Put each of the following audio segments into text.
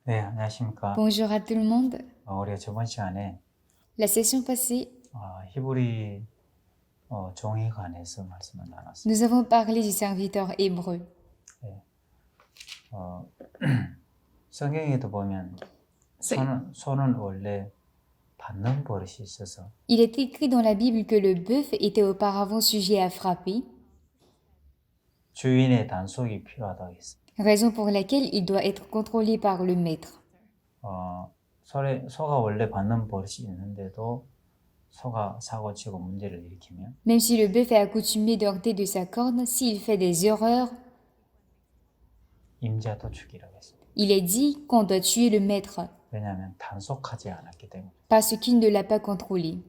네, 안녕하십니까. Bonjour à tout le monde. 우리가 저번 시간에 La session passée, 히브리 종에 관해서 말씀을 나눴습니다. nous avons parlé du serviteur hébreu. 네. 성경에도 보면 소는 원래 받는 버릇이 있어서 Il est écrit dans la Bible que le bœuf était auparavant sujet à frapper, 주인의 단속이 필요하다고 했습니다. raison pour laquelle il doit être contrôlé par le maître. 소가 원래 받는 버릇이 있는데도 소가 사고치고 문제를 일으키면 Même si le bœuf est accoutumé de heurter de sa corne, s'il fait des erreurs, 임자도 죽이라고 했습니다. il est dit qu'on doit tuer le maître, 왜냐하면 단속하지 않았기 때문에. parce qu'il ne l'a pas contrôlé.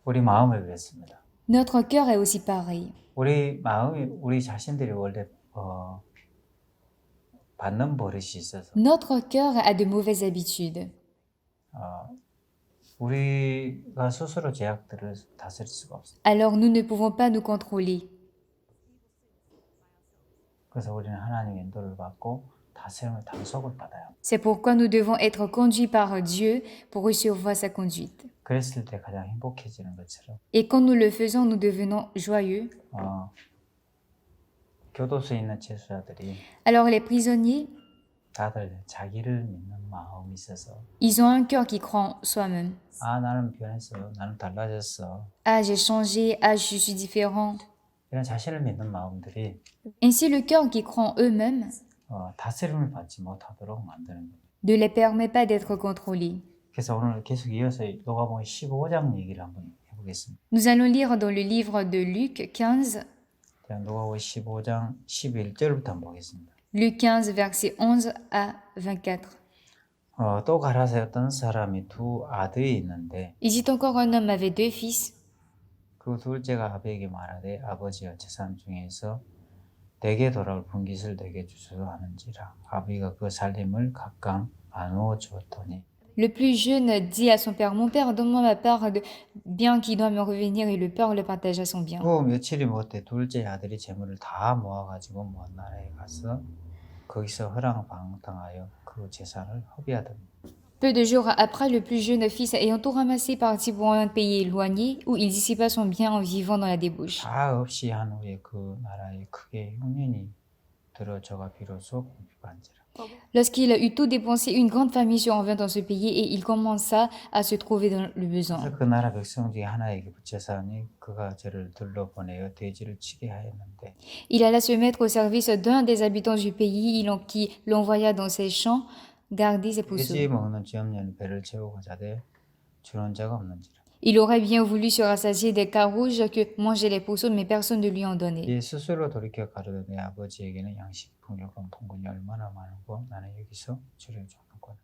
우리 마음을 그랬습니다. Notre cœur est aussi pareil. 우리 자신들이 원래 받는 버릇이 있어서 Notre cœur a de mauvaises habitudes. 우리가 스스로 제약들을 다스릴 수가 없어요. Alors nous ne pouvons pas nous contrôler. 그래서 우리는 하나님의 인도를 받고 다스림을 단속을 받아요. C'est pourquoi nous devons être conduits par Dieu pour recevoir sa conduite. 그랬을 때 가장 행복해지는 것처럼 Et quand nous le faisons, nous devenons joyeux. 교도소에 있는 재수자들이 Alors les prisonniers, 다들 자기를 믿는 마음이 있어서 ils ont un cœur qui croit en soi-même. 나는 변했어, 나는 달라졌어. Ah, j'ai changé, ah, je suis différent. 이런 자신을 믿는 마음들이 Ainsi, le cœur qui croit en eux-mêmes 다스림을 받지 못하도록 만드는 거예요. ne les permet pas d'être contrôlés. 그래서 오늘 계속 이어서 누가복음 15장 얘기를 한번 해보겠습니다. Nous allons lire dans le livre de Luc 15, 누가복음 15장 11절부터 한번 보겠습니다. Luc 15, versets 11 à 24. 또 가라사에 어떤 사람이 두 아들이 있는데 Il dit encore un homme avait deux fils. 그 둘째가 아버지에게 말하되 아버지여 재산 중에서 내게 돌아올 분깃을 내게 주소서 하는지라. 아버지가 그 살림을 각각 나누어 주었더니 Le plus jeune dit à son père, mon père, donne-moi ma part de bien qui doit me revenir, et le père le partagea son bien. 그 며칠이 못해 둘째 아들이 재물을 다 모아가지고 먼 나라에 가서 거기서 허랑방탕하여 그 재산을 허비하더니 Peu de jours après, le plus jeune fils, ayant tout ramassé, partit pour un pays éloigné, où il dissipa son bien en vivant dans la débauche. 다 없이 한 후에 그 나라에 크게 흉년이 들어 저가 비로소 굶주가 앉으라. Lorsqu'il eut tout dépensé, une grande famine survint dans ce pays, et il commença à se trouver dans le besoin. 그래서 그 나라 백성 중에 하나에게 붙여사니 그가 저를 들러보내어 돼지를 치게 하였는데 Il alla se mettre au service d'un des habitants du pays, qui l'envoya dans ses champs garder ses 돼지 pousseux. 먹는 지엄년 배를 채우고 자되 주는 자가 없는지라. Il aurait bien voulu se rassasier des carouges que mangeaient les pousseux, mais personne ne lui en donnait. 이 스스로 돌이켜 가로되 내 아버지에게는 양식 풍요가 풍분이 얼마나 많은고 나는 여기서 주를 줬는고.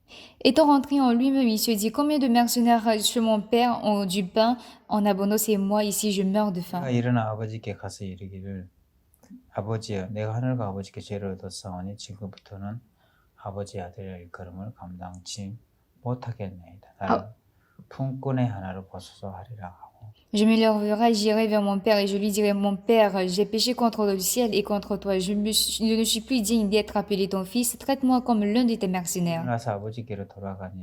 Étant rentré en lui-même, il se dit, combien de mercenaires chez mon père ont du pain en abondance et moi ici je meurs de faim. 그가 일어나 아버지께 가서 이르기를 아버지여 내가 하늘과 아버지께 죄를 얻었사오니 지금부터는 아버지 아들의 일걸음을 감당치 못하겠나이다. 나를 품꾼의 하나로 보소서 하리라 하고. Je me lèverai, j'irai vers mon père et je lui dirai, mon père, j'ai péché contre le ciel et contre toi. Je ne suis plus digne d'être appelé ton fils. Traite-moi comme l'un de tes mercenaires. 나서 아버지께로 돌아가니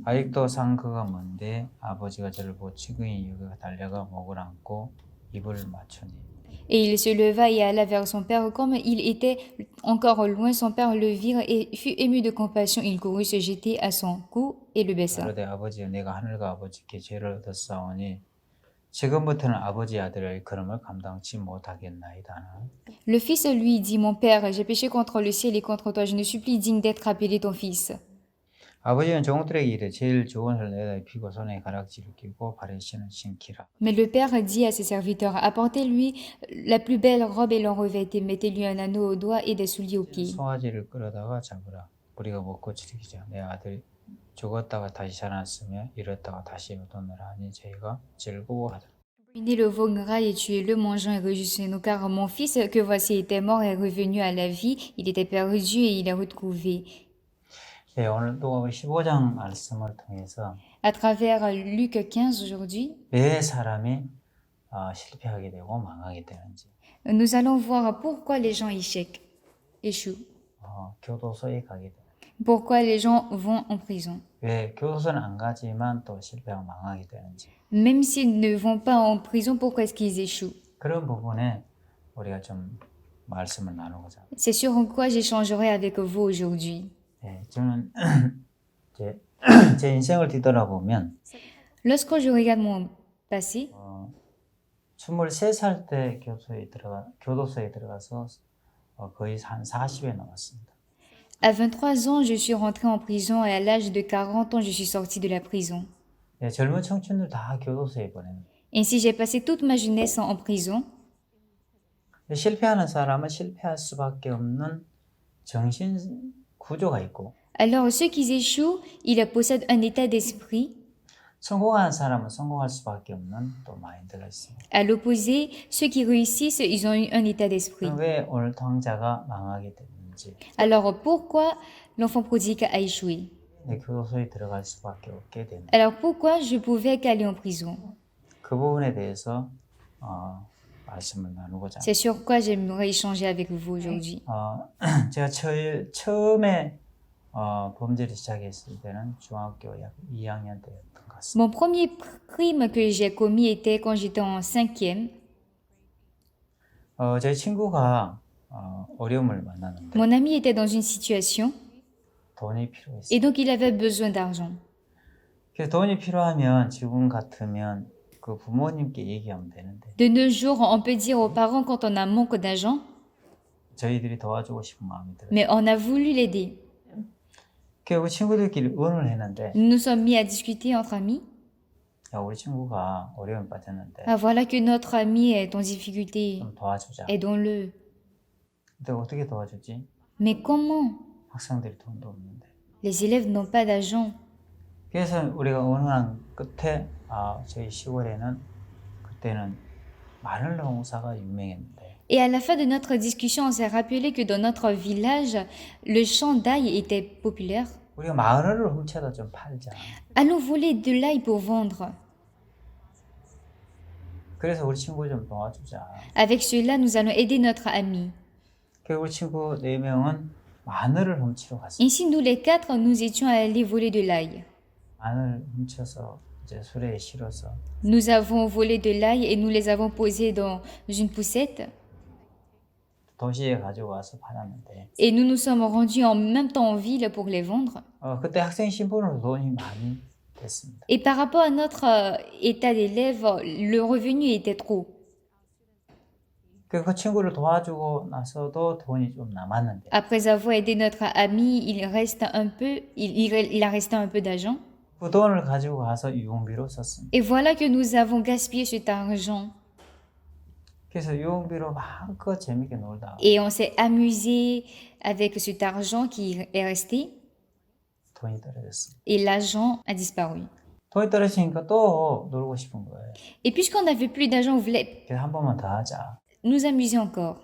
아직도 상그가 먼데 아버지가 저를 보고 치근히 여기가 달려가 목을 안고 입을 맞추니. Et il se leva et alla vers son père. Comme il était encore loin, son père le vit et fut ému de compassion. Il courut se jeter à son cou et le baissa. 그러되 아버지여 내가 하늘과 아버지께 죄를 얻었사오니 지금부터는 아버지 아들의 걸음을 감당치 못하겠나이다. Le fils lui dit, mon père, j'ai péché contre le ciel et contre toi. Je ne suis plus digne d'être appelé ton fils. 아버지는 종들에게 이르되 제일 좋은 옷을 내다 입히고 손에 가락지를 끼고 발에 신을 신기라. Mais le père dit à ses serviteurs, apportez-lui la plus belle robe et l'en revêtez, mettez-lui un anneau au doigt et des souliers aux pieds. 송아지를 끌어다가 잡으라. 우리가 먹고 즐기자. 내 아들이 죽었다가 다시 살았으며 잃었다가 다시 얻었느라 하니 저희가 즐거워하더라. Prenez le veau gras et tuez-le, mangeons et réjouissons-nous, car mon fils que voici était mort est revenu à la vie, il était perdu et il est retrouvé. 네, 오늘 또 15장 말씀을 통해서 À travers Luc 15 aujourd'hui, 왜 사람이 실패하게 되고 망하게 되는지 nous allons voir pourquoi les gens échouent. 교도소에 가게 됩니다. Pourquoi les gens vont en prison? 왜 교도소는 안 가지만 또 실패하고 망하게 되는지 Même s'ils ne vont pas en prison, pourquoi est-ce qu'ils échouent? 그런 부분에 우리가 좀 말씀을 나누고자. C'est sur quoi j'échangerai avec vous aujourd'hui. 예, 저는 제, 제 인생을 뒤돌아보면 Lorsque je regarde mon passé, 23살 때 교도소에 들어가서 거의 한 40에 나왔습니다. à 23 ans, je suis rentrée en prison et à l'âge de 40 ans, je suis sortie de la prison. 예, 젊은 청춘들 다 교도소에 보냅니다. Ainsi, j'ai passé toute ma jeunesse en prison. 실패하는 사람은 실패할 수밖에 없는 정신 구조가 있고 Alors, ceux qui échouent, ils possèdent un état d'esprit. 성공하는 사람은 성공할 수밖에 없는 또 마인드가 있습니다. À l'opposé, ceux qui réussissent, ils ont eu un état d'esprit. 그럼 왜 오늘 당자가 망하게 됐는지 Alors, pourquoi l'enfant prodigue a échoué? 내 교도소에 들어갈 수밖에 없게 된 Alors, pourquoi je pouvais qu'aller en prison? 그 부분에 대해서 말씀을 나누고자. C'est sur quoi j'aimerais échanger avec vous aujourd'hui. 제가 처음에 범죄를 시작했을 때는 중학교 약 2학년 때였던 것 같습니다. Mon premier crime que j'ai commis était quand j'étais en 5e. 제 친구가 어려움을 만났는데 Mon ami était dans une situation 돈이 필요했어요. et donc il avait besoin d'argent. 그래서 돈이 필요하면 지금 같으면 그 부모님께 얘기하면 되는데 De nos jours, on peut dire aux parents quand on a manque d'argent, 저희들이 도와주고 싶은 마음이 들어요. mais on a voulu l'aider. 그래서 친구들끼리 의논을 했는데 Nous nous sommes mis à discuter entre amis. 야, 우리 친구가 어려움에 빠졌는데 Ah, voilà que notre ami est en difficulté. 좀 도와주자. Aidons-le. 근데 어떻게 도와주지? Mais comment? 학생들이 돈도 없는데. Les élèves n'ont pas d'argent. 그래서 우리가 의논한 끝에 저희 시골에는 그때는 마늘 농사가 유명했는데 Et à la fin de notre discussion, on s'est rappelé que dans notre village, le champ d'ail était populaire. 우리가 마늘을 훔쳐다 좀 팔자. Allons voler de l'ail pour vendre. 그래서 우리 친구 좀 도와주자. Avec cela, nous allons aider notre ami. 그래서 우리 친구 4명은 마늘을 훔치러 갔어요. Ainsi, nous les quatre, nous étions allés voler de l'ail. 마늘 훔쳐서 이제 수레에 실어서 Nous avons volé de l'ail et nous les avons posés dans une poussette. 도시에 가지고 와서 팔았는데 Et nous nous sommes rendus en même temps en ville pour les vendre. 그때 학생 신분으로 돈이 많이 됐습니다. Et par rapport à notre état d'élève, le revenu était trop. 그 친구를 도와주고 나서도 돈이 좀 남았는데 Après avoir aidé notre ami, il reste un peu, il a resté un peu d'argent. 그 돈을 가지고 가서 유흥비로 썼습니다. Et voilà que nous avons gaspillé cet argent. 그래서 유흥비로 마음껏 재밌게 놀다 Et on s'est amusé avec cet argent qui est resté. 돈이 떨어졌습니다. Et l'argent a disparu. 돈이 떨어지니까 또 놀고 싶은 거예요. Et puisqu'on n'avait plus d'argent, on voulait 그래서 한 번만 더 하자. nous amuser encore.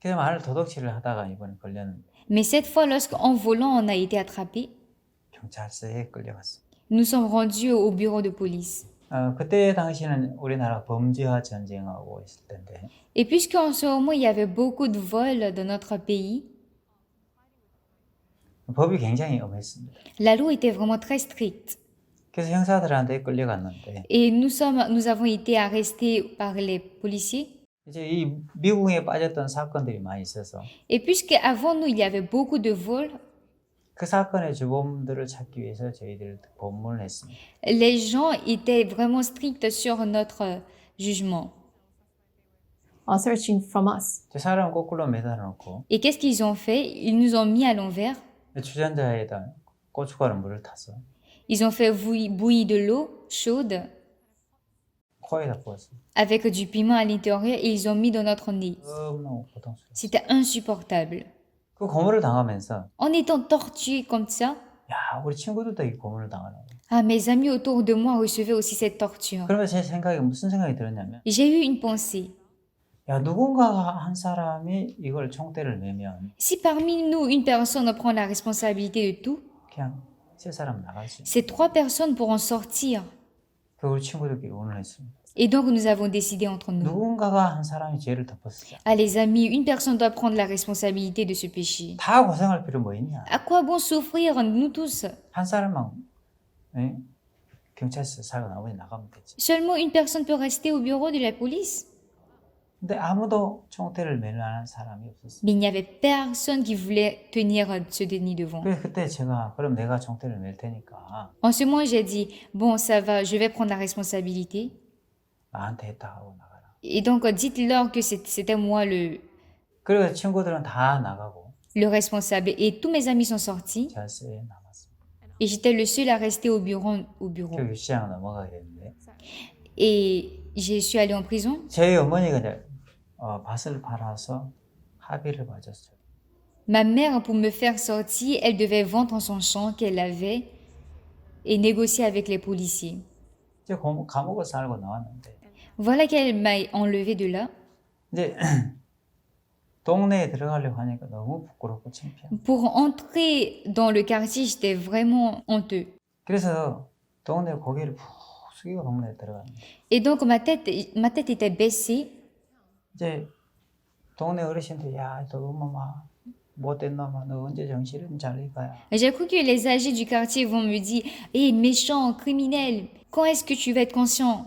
그래서 마늘 도둑질을 하다가 이번에 걸렸는데 Mais cette fois, lorsqu'en volant, on a été attrapé, 경찰서에 끌려갔어요. nous sommes rendus au bureau de police. 그때 당시는 우리나라 범죄와 전쟁하고 있을 텐데 Et puisqu'en ce moment, il y avait beaucoup de vols dans notre pays, 법이 굉장히 엄했습니다. la loi était vraiment très stricte. 그래서 형사들한테 끌려갔는데 Et nous avons été arrêtés par les policiers. 이제 이 미궁에 빠졌던 사건들이 많이 있어서 Et puisqu'avant nous, il y avait beaucoup de vols, 그 사건의 주범들을 찾기 위해서 저희들 법문을 했습니다. les gens étaient vraiment stricts sur notre jugement. searching from us. 저 사람 거꾸로 매달아놓고 Et qu'est-ce qu'ils ont fait? Ils nous ont mis à l'envers. 주전자에다 고춧가루 물을 타서 Ils ont fait bouillir de l'eau chaude 코에다 부었어요. avec du piment à l'intérieur et ils ont mis dans notre nez. 너무 고통스러워. C'était insupportable. 그 고문을 당하면서 En étant torturés comme ça, 야 우리 친구들도 이 고문을 당하는 거예요. ah, mes amis autour de moi recevaient aussi cette torture. 그러면서 제 생각에 무슨 생각이 들었냐면 J'ai eu une pensée. 야 누군가 한 사람이 이걸 총대를 매면 Si parmi nous, une personne prend la responsabilité de tout, 그냥 세 사람 나갈 수 있어요. ces 3 personnes pourront sortir. 그 우리 친구들끼리 의논했습니다. Et donc nous avons décidé entre nous. 누군가가 한 사람이 죄를 덮었어요. Ah les amis, une personne doit prendre la responsabilité de ce péché. 다 고생할 필요 뭐 있냐? À quoi bon souffrir, nous tous? 한 사람만 예? 경찰서 살고 나머지 나가면 되지. Seulement une personne peut rester au bureau de la police. 근데 아무도 총대를 매는 사람이 없었어요. Mais il n'y avait personne qui voulait tenir ce déni devant. 그래서 그때 제가 그럼 내가 총대를 맬 테니까 En ce moment, j'ai dit, bon, ça va, je vais prendre la responsabilité. 나한테 했다 하고 나가라. Et donc, dites-leur que c'était moi 그리고 친구들은 다 나가고 le responsable. Et tous mes amis sont sortis. 절세에 남았습니다. Et j'étais le seul à rester au bureau. 결국 시장 넘어가게 됐는데 Et je suis allée en prison. 저희 어머니가 이제 밭을 팔아서 합의를 봐줬어요. Ma mère, pour me faire sortir, elle devait vendre son champ qu'elle avait et négocier avec les policiers. 이제 감옥을 살고 나왔는데 Voilà qu'elle m'a enlevé de là. 이제 동네에 들어가려고 하니까 너무 부끄럽고 창피하고 Pour entrer dans le quartier, j'étais vraiment honteux. 그래서 동네 고개를 푹 숙이고 동네에 들어갔는데 Et donc ma tête était baissée. 이제 동네 어르신들 야너 엄마 못된 놈아 너 언제 정신을 차릴 거야. J'ai cru que les âgés du quartier vont me dire « Hé, méchant, criminel, quand est-ce que tu vas être conscient ?»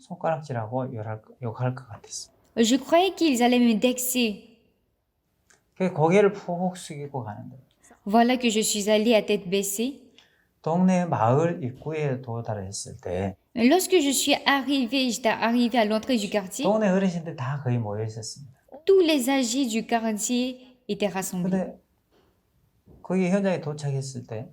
손가락질하고 욕할 것 같았어. Je croyais qu'ils allaient me vexer. 그 고개를 푹 숙이고 가는데 Voilà que je suis allée à tête baissée. 동네 마을 입구에 도달했을 때 Lorsque je suis j'étais arrivée à l'entrée du quartier, 동네 어르신들 다 거의 모여 있었습니다. tous les âgés du quartier étaient rassemblés. 근데 거기 현장에 도착했을 때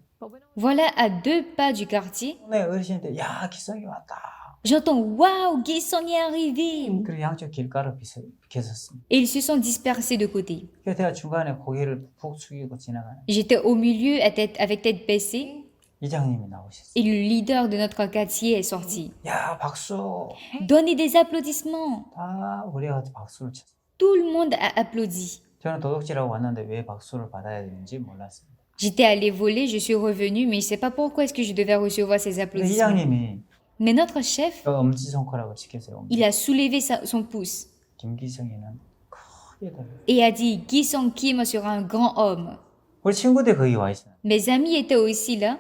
Voilà, à 2 pas du quartier, 동네 어르신들 야 기성이 왔다. j'entends « Waouh, Guessong est arrivé !» 그리고 양쪽 길가로 비켰습니다. Et ils se sont dispersés de côté. 그래서 제가 중간에 고개를 푹 숙이고 지나가는 J'étais au milieu avec tête baissée 이장님이 나오셨어요. et le leader de notre quartier est sorti. 야 박수. Donnez des applaudissements. 다 우리가 박수를 쳤어요. Tout le monde a applaudi. 저는 도둑질하고 왔는데 왜 박수를 받아야 되는지 몰랐습니다. J'étais allée voler, je suis revenue, mais je ne sais pas pourquoi est-ce que je devais recevoir ces 근데 applaudissements. 이장님이 Mais notre chef, 엄지손가락을 지켜서요. il a soulevé son pouce 김기성이는 크게 들려. et a dit « Guy Song Kim sera un grand homme. 우리 친구들 거기 와 있어요. » Mes amis étaient aussi là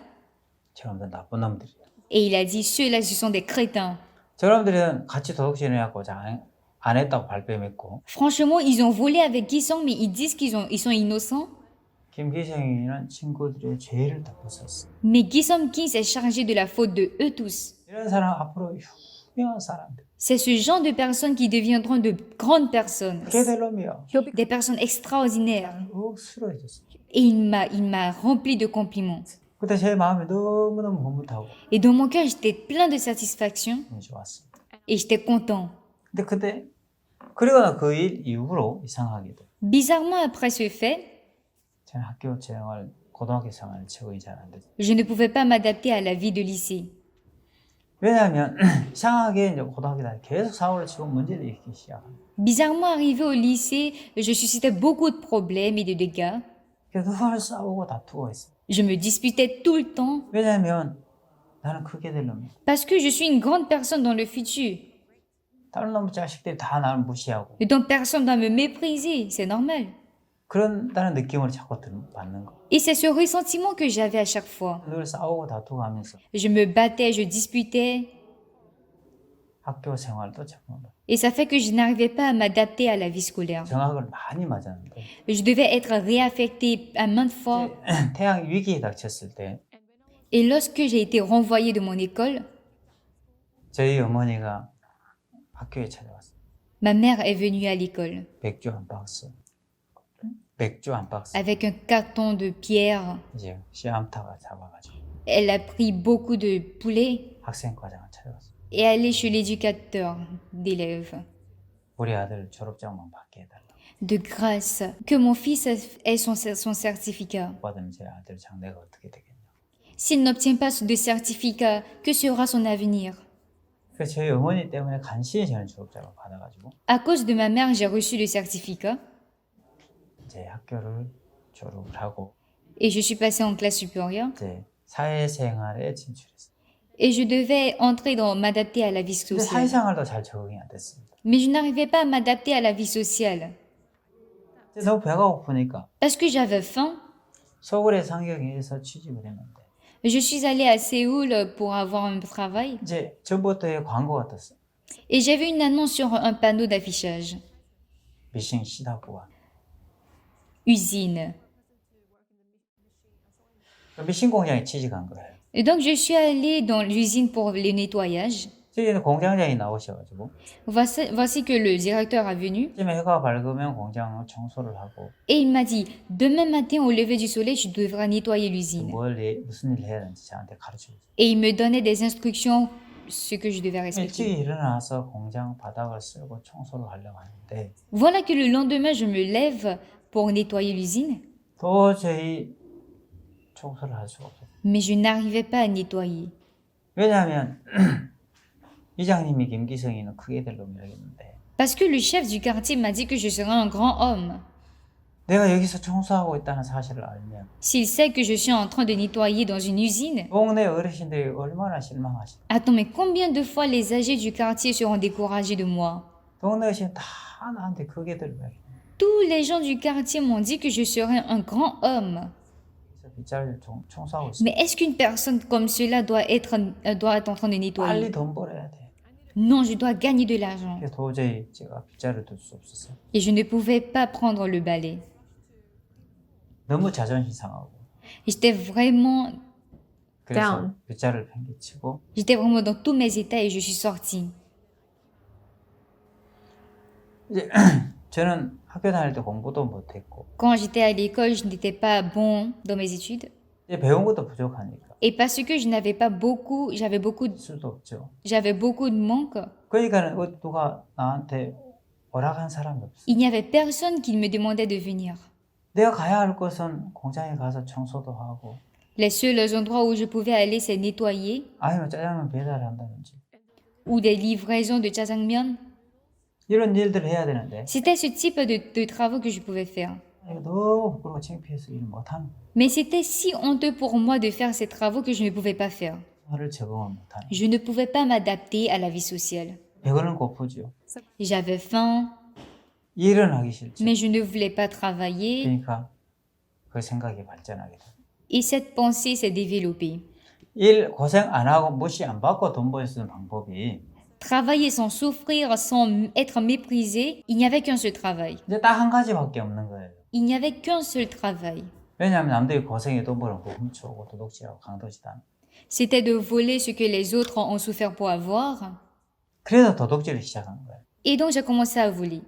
저놈들 나쁜 놈들이야. et il a dit « Ceux-là, ce sont des crétins. 저놈들은 같이 도둑질을 해갖고 안 했다고 발뺌했고 Franchement, ils ont volé avec Guy Song, mais ils disent ils sont innocents. 김기성이는 친구들의 죄를 덮었었어. Mais Guy Song Kim s'est chargé de la faute de eux tous. 이런 사람 앞으로 유명한 사람들. C'est ce genre de personnes qui deviendront de grandes personnes, 그게 될 놈이야. des personnes extraordinaires. 억수로해졌어. Et il m'a rempli de compliments. 그때 제 마음이 너무너무 흐뭇하고 Et dans mon cœur, j'étais plein de satisfaction 너무 좋았어. et j'étais content. 근데 그때 그러거나 그 일 이후로 이상하게도 Bizarrement, après ce fait, 저는 학교 생활, 고등학교 생활 적응이 잘 안 됐어요. je ne pouvais pas m'adapter à la vie de lycée. 왜냐하면 이상하게 이제 고등학교 다닐 때 계속 사고를 치고 문제를 일으키기 시작합니다. Bizarrement, arrivé au lycée, je suscitais beaucoup de problèmes et de dégâts. 그래서 늘 싸우고 다투고 했어요. Je me disputais tout le temps 왜냐하면 나는 크게 될 놈이야. parce que je suis une grande personne dans le futur. 다른 놈 자식들이 다 나를 무시하고 Et donc personne ne va me mépriser, c'est normal. 그런다는 느낌을 자꾸 받는 거. Et c'est ce ressentiment que j'avais à chaque fois. 늘 싸우고 다투고 하면서 Je me battais, je disputais. 학교 생활도 적응. Et ça fait que je n'arrivais pas à m'adapter à la vie scolaire. 정학을 많이 맞았는데 Je devais être réaffectée à maintes fois. 태양 위기에 닥쳤을 때 Et lorsque j'ai été renvoyée de mon école, 저희 어머니가 학교에 찾아왔어요. ma mère est venue à l'école 맥주 한 박스 avec un carton de pierre. 이제 씨암탉을 잡아가지고 Elle a pris beaucoup de poulet 학생과장을 찾아왔어요. et est allée chez l'éducateur d'élèves. 우리 아들 졸업장만 받게 해달라. De grâce, que mon fils ait son certificat. 못 받으면 제 아들 장래가 어떻게 되겠냐. S'il n'obtient pas de certificat, que sera son avenir? 그래서 저희 어머니 때문에 간신히 저는 졸업장을 받아가지고 À cause de ma mère, j'ai reçu le certificat 이제 학교를 졸업을 하고 et je suis passée en classe supérieure. 이제 사회생활에 진출했어요. Et je devais m'adapter à la vie 근데 sociale. 사회생활도 잘 적응이 안 됐습니다. Mais je n'arrivais pas à m'adapter à la vie sociale. 이제 너무 배가 고프니까 Parce que j'avais faim, 서울의 상경에서 취직을 했는데 je suis allée à Séoul pour avoir un travail. 이제 전부터의 광고가 떴어요. Et j'avais une annonce sur un panneau d'affichage. 미싱 시다부와. Usine. 미싱 공장에 취직한 거예요. Et donc je suis allée dans l'usine pour le nettoyage. 저기는 공장장이 나오셔가지고 Voici que le directeur est venu 아침에 해가 밝으면 공장을 청소를 하고 et il m'a dit, demain matin au lever du soleil, tu devras nettoyer l'usine. 무슨 일을 해야 되는지 저한테 가르쳐주세요. Et il me donnait des instructions, ce que je devais respecter. 일찍 일어나서 공장 바닥을 쓸고 청소를 하려고 하는데 Voilà que le lendemain, je me lève pour nettoyer l'usine, 도저히 청소를 할 수가 없어요. mais je n'arrivais pas à nettoyer. 왜냐하면 이장님이 김기성이는 크게 될 놈이라고 했는데 Parce que le chef du quartier m'a dit que je serais un grand homme. 내가 여기서 청소하고 있다는 사실을 알면 S'il sait que je suis en train de nettoyer dans une usine, 동네 어르신들이 얼마나 실망하실까. attends, mais combien de fois les âgés du quartier seront découragés de moi? 동네 어르신 다 나한테 크게 될 거야. Tous les gens du quartier m'ont dit que je serais un grand homme. 그래서 빗자루 청소하고 있어. Mais est-ce qu'une personne comme cela doit être en train de nettoyer? 빨리 돈 벌어야 돼. Non, je dois gagner de l'argent. 그래서 도저히 제가 빗자루 둘 수 없었어요. Et je ne pouvais pas prendre le balai. 너무 자존심 상하고 J'étais vraiment, 그래서 Down. 빗자루를 팽개치고 j'étais vraiment dans tous mes états et je suis sortie. 이제 저는 학교 다닐 때 공부도 못했고 Quand j'étais à l'école, je n'étais pas bon dans mes études. 이제 배운 것도 부족하니까 Et parce que je n'avais pas beaucoup, 수도 없죠. j'avais beaucoup de manque, 그러니까 누가 나한테 허락한 사람이 없어. il n'y avait personne qui me demandait de venir. 내가 가야 할 곳은 공장에 가서 청소도 하고 Les seuls endroits où je pouvais aller, c'est nettoyer 아니면 짜장면 배달한다든지 ou des livraisons de jjajangmyeon. 이런 일들을 해야 되는데 C'était ce type de travaux que je pouvais faire. 이거 너무 부끄러워 창피해서 일 못하는 Mais c'était si honteux pour moi de faire ces travaux que je ne pouvais pas faire. 거를 적응을 못하는 Je ne pouvais pas m'adapter à la vie sociale. 배고는 고프죠. J'avais faim, 일은 하기 싫죠. mais je ne voulais pas travailler 그러니까 그 생각이 발전하게 돼요. et cette pensée s'est développée. 일 고생 안 하고 무시 안 받고 돈 벌 수 있는 방법이 Travailler sans souffrir, sans être méprisé, il n'y avait qu'un seul travail. 이제 딱 한 가지밖에 없는 거예요. Il n'y avait qu'un seul travail. 왜냐하면 남들이 고생해 돈 벌고 훔쳐오고 도둑질하고 강도짓하는. C'était de voler ce que les autres ont souffert pour avoir. 그래서 도둑질을 시작한 거예요. Et donc j'ai commencé à voler.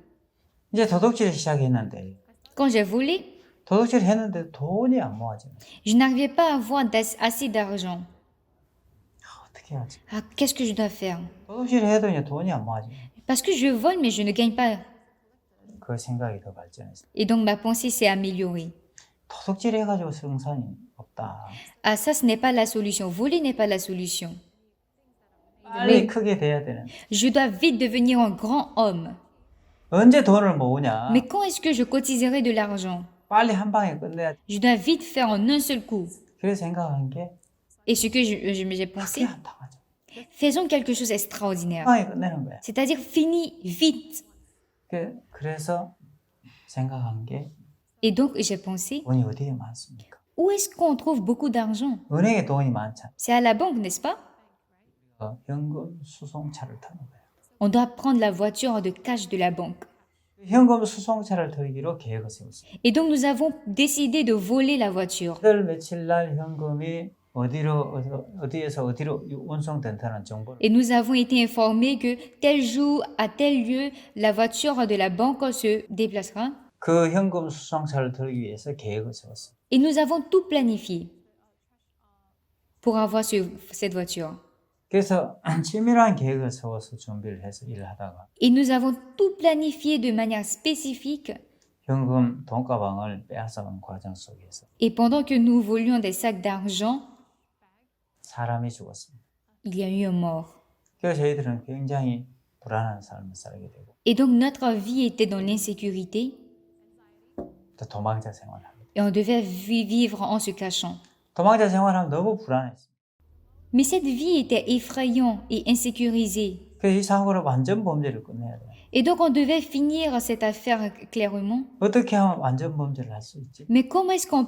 이제 도둑질을 시작했는데 Quand j'ai volé, 도둑질을 했는데 돈이 안 모아져요. je n'arrivais pas à avoir assez d'argent. 어떻게 하지? Ah, qu'est-ce que je dois faire? 도둑질을 해도 이제 돈이 안 모아져요. Parce que je vole, mais je ne gagne pas. 그 생각이 더 발전했어요. Et donc ma pensée s'est améliorée. 도둑질 해가지고 승산이 없다. Ah, ça, ce n'est pas la solution. Voler n'est pas la solution. 빨리 크게 돼야 되는. Je dois vite devenir un grand homme. 언제 돈을 모으냐? Mais quand est-ce que je cotiserai de l'argent? 빨리 한 방에 끝내야 돼. Je dois vite faire en un seul coup. 그래서 생각한 게 Et ce que j'ai 크게 pensé, 한다고 하죠. faisons quelque chose 한 d'extraordinaire. 방에 끝내는 거야. C'est-à-dire finis vite. 그래서 생각한 게 Et donc j'ai pensé, 돈이 어디에 많습니까? où est-ce qu'on trouve beaucoup d'argent? 은행에 돈이 많잖아. C'est à la banque, n'est-ce pas? 현금 수송차를 타는 거예요. On doit prendre la voiture de cash de la banque. 현금 수송차를 털기로 계획을 세웠어요. Et donc nous avons décidé de voler la voiture. 달 며칠 날 현금이 어디에서 어디로 운송된다는 정보를 Et nous avons été informés que tel jour, à tel lieu, la voiture de la banque se déplacera. 그 현금 수송차를 털기 위해서 계획을 세웠어요. Et nous avons tout planifié pour avoir cette voiture. 그래서 치밀한 계획을 세워서 준비를 해서 일을 하다가 Et nous avons tout planifié de manière spécifique. 현금 돈가방을 빼앗아간 과정 속에서 Et pendant que nous volions des sacs d'argent, 사람이 죽었습니다. il y a eu un mort. 그래서 저희들은 굉장히 불안한 삶을 살게 되고 Et donc notre vie était dans l'insécurité 또 도망자 생활을 하고 et on devait vivre en se cachant. 도망자 생활하면 너무 불안했어요. Mais cette vie était effrayante et insécurisée. 그래서 이 사고로 완전 범죄를 끝내야 돼. Et donc on devait finir cette affaire clairement. 어떻게 하면 완전 범죄를 할 수 있지? Mais comment est-ce on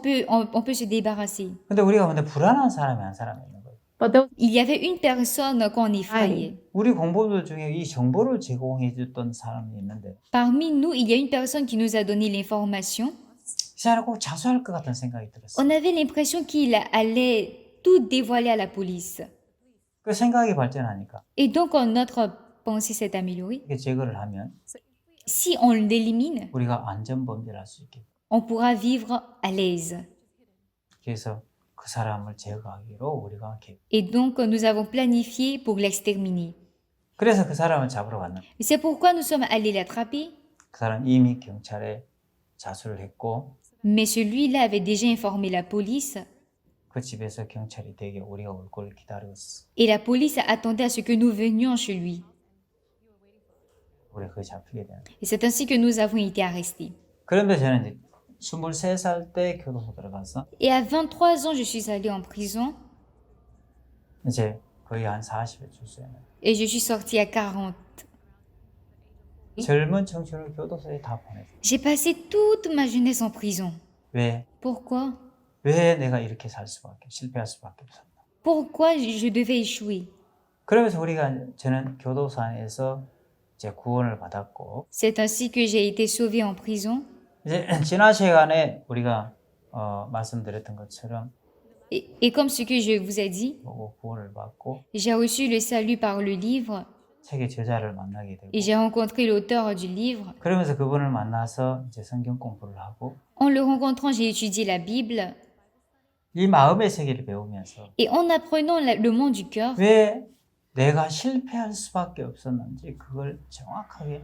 peut se débarrasser? 근데 우리가 근데 불안한 사람이 한 사람이 있는 거예요. But there was Il y avait une personne qu'on effrayait. 우리 공부들 중에 이 정보를 제공해 줬던 사람이 있는데 Parmi nous, il y a une personne qui nous a donné l'information. 이 사람이 꼭 자수할 것 같은 생각이 들었어요. On avait l'impression qu'il allait tout dévoiler à la police. 그 생각이 발전하니까 Et donc notre pensée s'est améliorée. 이게 제거를 하면 Si on l'élimine, 우리가 안전 범죄를 할 수 있게. on pourra vivre à l'aise. 그래서 그 사람을 제거하기로 우리가 Et donc nous avons planifié pour l'exterminer. 그래서 그 사람을 잡으러 갔는데 Et c'est pourquoi nous sommes allés l'attraper. 그 사람 이미 경찰에 자수를 했고 Mais celui-là avait déjà informé la police. 그 집에서 경찰이 되게 우리가 올 걸 기다리고 있어. Et la police attendait à ce que nous venions chez lui. 우리가 거기 잡히게 되는. Et c'est ainsi que nous avons été arrêtés. 그런데 저는 이제 23살 때 교도소 들어가서 Et à 23 ans, je suis allée en prison 이제 거의 한 40에 출소했네. et je suis sortie à 40. 젊은 청춘을 교도소에 다 보냈어. J'ai passé toute ma jeunesse en prison. 왜? Pourquoi? 왜 내가 이렇게 살 수밖에 실패할 수밖에 없었나? Pourquoi je devais échouer? 그러면서 저는 교도소 안에서 이제 구원을 받았고 C'est ainsi que j'ai été sauvée en prison. 이제 지난 시간에 우리가 말씀드렸던 것처럼 Et comme ce que je vous ai dit, 보고 구원을 받고 j'ai reçu le salut par le livre 책의 저자를 만나게 되고 et j'ai rencontré l'auteur du livre. 그러면서 그분을 만나서 이제 성경 공부를 하고 En le rencontrant, j'ai étudié la Bible 이 마음의 세계를 배우면서 et en apprenant le monde du cœur, 왜 내가 실패할 수밖에 없었는지 그걸 정확하게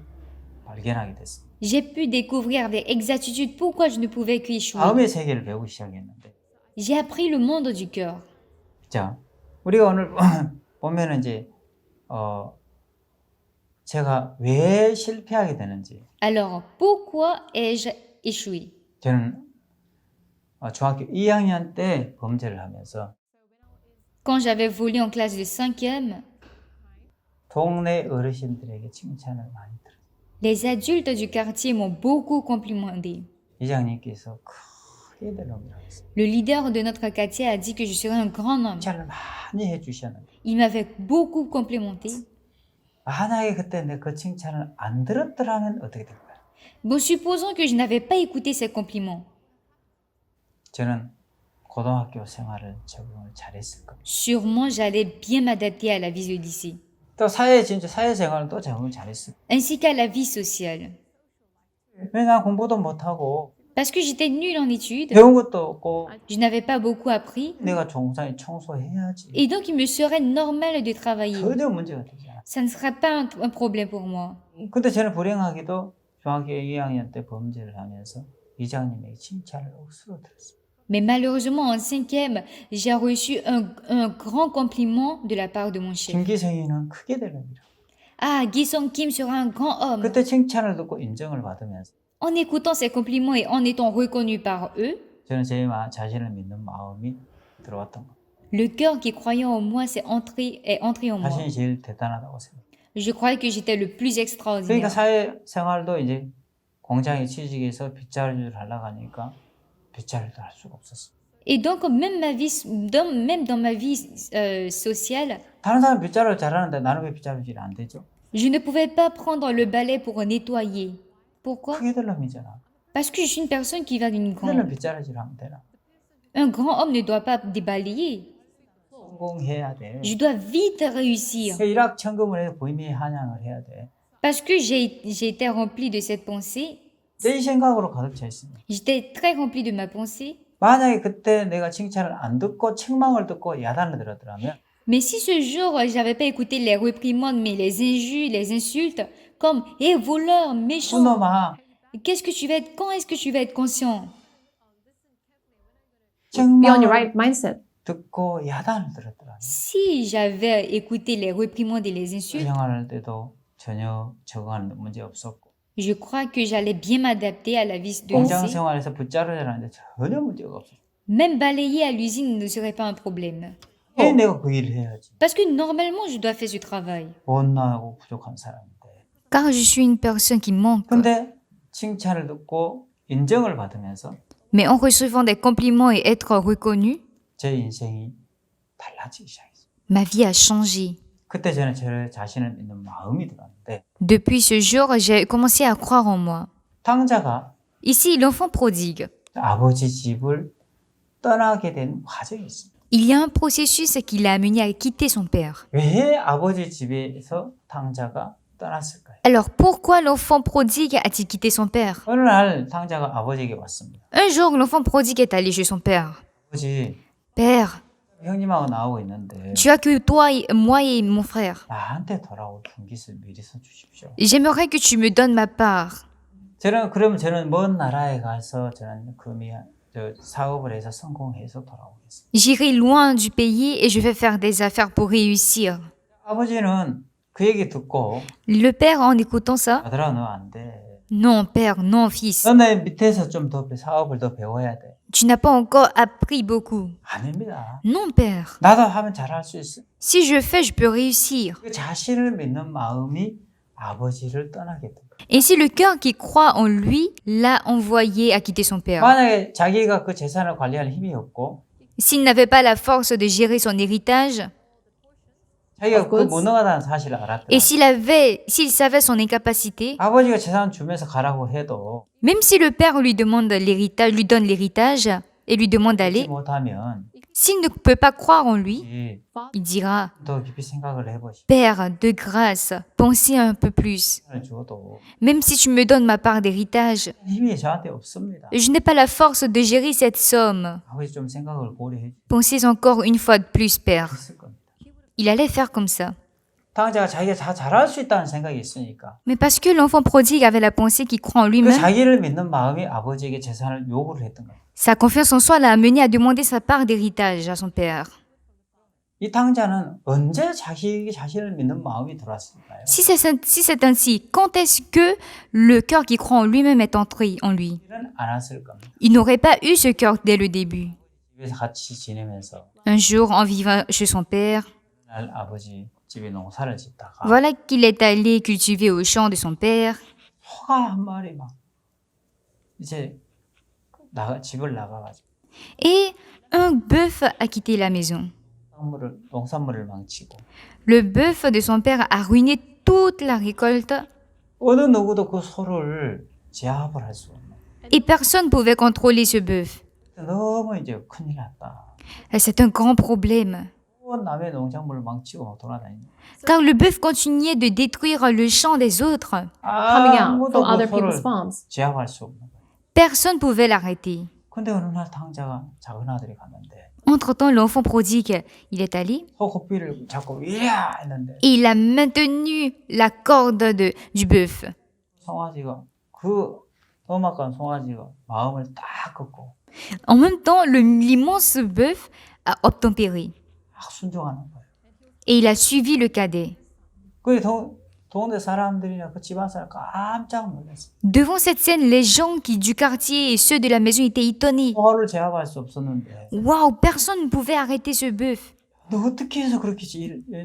발견하게 됐습니다. j'ai pu découvrir avec exactitude pourquoi je ne pouvais qu'échouer. 마음의 세계를 배우기 시작했는데 J'ai appris le monde du cœur. 자, 우리가 오늘 보면은 이제 제가 왜 실패하게 되는지 Alors, pourquoi ai-je échoué? 저는 중학교 2학년 때 범죄를 하면서 Quand j'avais volé en classe de 5e, 동네 어르신들에게 칭찬을 많이 들었어요. les adultes du quartier m'ont beaucoup complimenté. 이장님께서 크게 될 놈이라고 했어요. Le leader de notre quartier a dit que je serais un grand homme. 칭찬을 많이 해주셨는데 Il m'avait beaucoup complimenté. 만약에 그때 내 그 칭찬을 안 들었더라면 어떻게 될까요? Bon, supposons que je n'avais pas écouté ces compliments. 저는 고등학교 생활을 적응을 잘했을 겁니다. Sûrement, j'allais bien m'adapter à la vie de lycée, 또 진짜 사회생활은 또 적응을 잘했어요. ainsi qu'à la vie sociale. 왜 난 공부도 못하고 Parce que j'étais nulle en études, 배운 것도 없고 je n'avais pas beaucoup appris, 내가 종사에 청소해야지. et donc il me serait normal de travailler. 전혀 문제가 되지 않아. Ça ne serait pas un problème pour moi. 근데 저는 불행하게도 중학교 2학년 때 범죄를 하면서 이장님에게 칭찬을 억수로 들었어요. Mais malheureusement, en 5e, j'ai reçu un grand compliment de la part de mon chef. 김기성이는 크게 될 놈이라. Ah, Gi-sung Kim sera un grand homme. 그때 칭찬을 듣고 인정을 받으면서 En écoutant ces compliments et en étant reconnu par eux, 저는 제 자신을 믿는 마음이 들어왔던 거예요. le cœur qui croyant en moi est entré en moi. 자신이 제일 대단하다고 생각해요. Je croyais que j'étais le plus 그러니까 extraordinaire. 사회생활도 이제 공장에 취직해서 빗자루를 하려고 하니까 빗자루도 할 수가 없었어요. Et donc, même dans ma vie sociale, 다른 사람 빗자루 잘하는데 나는 왜 빗자루질이 안 되죠? je ne pouvais pas prendre le balai pour nettoyer. Pourquoi? 크게 될 놈이잖아. Parce que je suis une personne qui va d'une 그들은 grande. 빗자루질 하면 되나? Un grand homme ne doit pas débalayer. 성공해야 돼. Je dois vite réussir. 일확천금을 해서 부임의 한양을 해야 돼. Parce que j'ai été remplie de cette pensée. 내 생각으로 가득 차 있습니다. J'étais très remplie de ma pensée. 만약에 그때 내가 칭찬을 안 듣고 책망을 듣고 야단을 들었더라면 Mais si ce jour, j'avais pas écouté les réprimandes, mais les injures, les insultes, comme « Hé, voleur, méchant, 그놈아 quand est-ce que tu vas être conscient ?» be on your 책망을 right mindset. 듣고 야단을 들었더라면 Si j'avais écouté les réprimandes et les 그 insultes, 생활할 때도 전혀 적응하는 데 문제 없었고 je crois que j'allais bien m'adapter à la vie de 공장 lycée. 생활에서 빗자루질 하는데 전혀 문제가 없었어. Même balayer à l'usine ne serait pas un problème. 왜 내가 그 일을 해야지? Parce que normalement, je dois faire ce travail. 못나고 부족한 사람인데. Car je suis une personne qui manque. 근데 칭찬을 듣고 인정을 받으면서 Mais en recevant des compliments et être reconnu, 제 인생이 달라지기 시작했어요. ma vie a changé. 그때 저는 제 자신을 믿는 마음이 들었는데 Depuis ce jour, j'ai commencé à croire en moi. 탕자가 Ici, l'enfant prodigue. 아버지 집을 떠나게 된 과정이 있습니다. Il y a un processus qui l'a amené à quitter son père. 왜 아버지 집에서 탕자가 떠났을까요? Alors pourquoi l'enfant prodigue a-t-il quitté son père? 어느 날 탕자가 아버지에게 왔습니다. Un jour, l'enfant prodigue est allé chez son père. 아버지, Père, 형님하고 나오고 있는데 tu as que toi, moi et mon frère. 나한테 돌아올 분깃을 미리 써주십시오. J'aimerais que tu me donnes ma part. 저는 먼 나라에 가서 저는 사업을 해서 성공해서 돌아오겠습니다. J'irai loin du pays et je vais faire des affaires pour réussir. 아버지는 그 얘기 듣고 Le père, en écoutant ça, 아들아 너 안 돼. non, père, non, fils. 너 내 밑에서 좀 더 사업을 더 배워야 돼. Tu n'as pas encore appris beaucoup. 아닙니다. Non, père. 나도 하면 잘할 수 있어. Si je fais, je peux réussir. 그 자신을 믿는 마음이 아버지를 떠나게 됩니다. Ainsi, le cœur qui croit en lui l'a envoyé à quitter son père. 만약에 자기가 그 재산을 관리할 힘이 없고 S'il n'avait pas la force de gérer son héritage, 자기가 그 무능하다는 사실을 알았더라. et s'il savait son incapacité, 아버지가 재산 주면서 가라고 해도 même si le père lui demande l'héritage, lui donne l'héritage et lui demande 믿지 d'aller, 못하면 s'il ne peut pas croire en lui, 이 il dira, 더 깊이 생각을 해보시오. Père, de grâce, pensez un peu plus. 재산을 주어도 Même si tu me donnes ma part d'héritage, 힘이 저한테 없습니다. je n'ai pas la force de gérer cette somme. 아버지 좀 생각을 고려해 Pensez encore une fois de plus, Père. 주실 겁니다. Il allait faire comme ça. 당자가 자기가 다 잘할 수 있다는 생각이 있으니까 Mais parce que l'enfant prodigue avait la pensée qui croit en 그 lui-même, 자기를 믿는 마음이 아버지에게 재산을 요구를 했던 거예요. sa confiance en soi l'a amené à demander sa part d'héritage à son père. 이 당자는 언제 자기 자신을 믿는 마음이 들어왔을까요? Si c'est ainsi, quand est-ce que le cœur qui croit en lui-même est entré en lui? 이는 안 왔을 겁니다. Il n'aurait pas eu ce cœur dès le début. 집에서 같이 지내면서 Un jour, en vivant chez son père, 날 아버지 집에 농사를 짓다가 voilà qu'il est allé cultiver au champ de son père. 소가 한 마리 막 이제 집을 나가가지고 Et un bœuf a quitté la maison. 농산물을 망치고 Le bœuf de son père a ruiné toute la récolte 어느 누구도 그 소를 제압을 할 수 없는. et personne ne pouvait contrôler ce bœuf. 너무 이제 큰일 났다. C'est un grand problème. 또 남의 농작물을 망치고 돌아다니는. Car le bœuf continuait de détruire le champ des autres. coming out 아무도 from other 그 people's 소를 farms. 제압할 수 없는 거예요. Personne ne pouvait l'arrêter. 근데 어느 날 당자가 작은 아들이 갔는데 Entre-temps, l'enfant prodigue, il est allé 소 고삐를 잡고 이야 했는데 et il a maintenu la corde du bœuf. 송아지가 그 너막간 송아지가 마음을 딱 긋고 En même temps, l'immense bœuf a obtempéré 막 순종하는 거예요. et il a suivi le cadet. 그 동네 사람들이나 그 집안 사람 깜짝 놀랐어요. Devant cette scène, les gens du quartier et ceux de la maison étaient étonnés. 소를 제압할 수 없었는데 Waouh, personne ne pouvait arrêter ce bœuf. 너 어떻게 해서 그렇게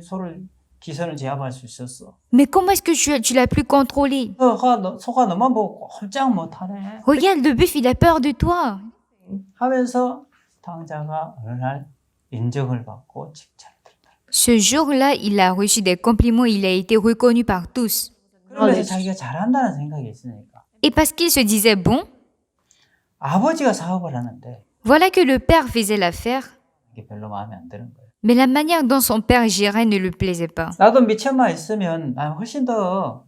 소를 기선을 제압할 수 있었어? Mais comment est-ce que tu l'as pu contrôler? 소가 너만 보고 꼼짝 못하네. Regarde, le bœuf, il a peur de toi. 하면서 당자가 어느 날 인정을 받고 칭찬을 들었다. Ce jour-là, il a reçu des compliments, il a été reconnu par tous. 그러면서 자기가 잘한다는 생각이 있으니까 Et parce qu'il se disait bon, 아버지가 사업을 하는데 voilà que le père faisait l'affaire, 이게 별로 마음에 안 드는 거예요. mais la manière dont son père gérait ne lui plaisait pas. 나도 미천만 있으면 난 훨씬 더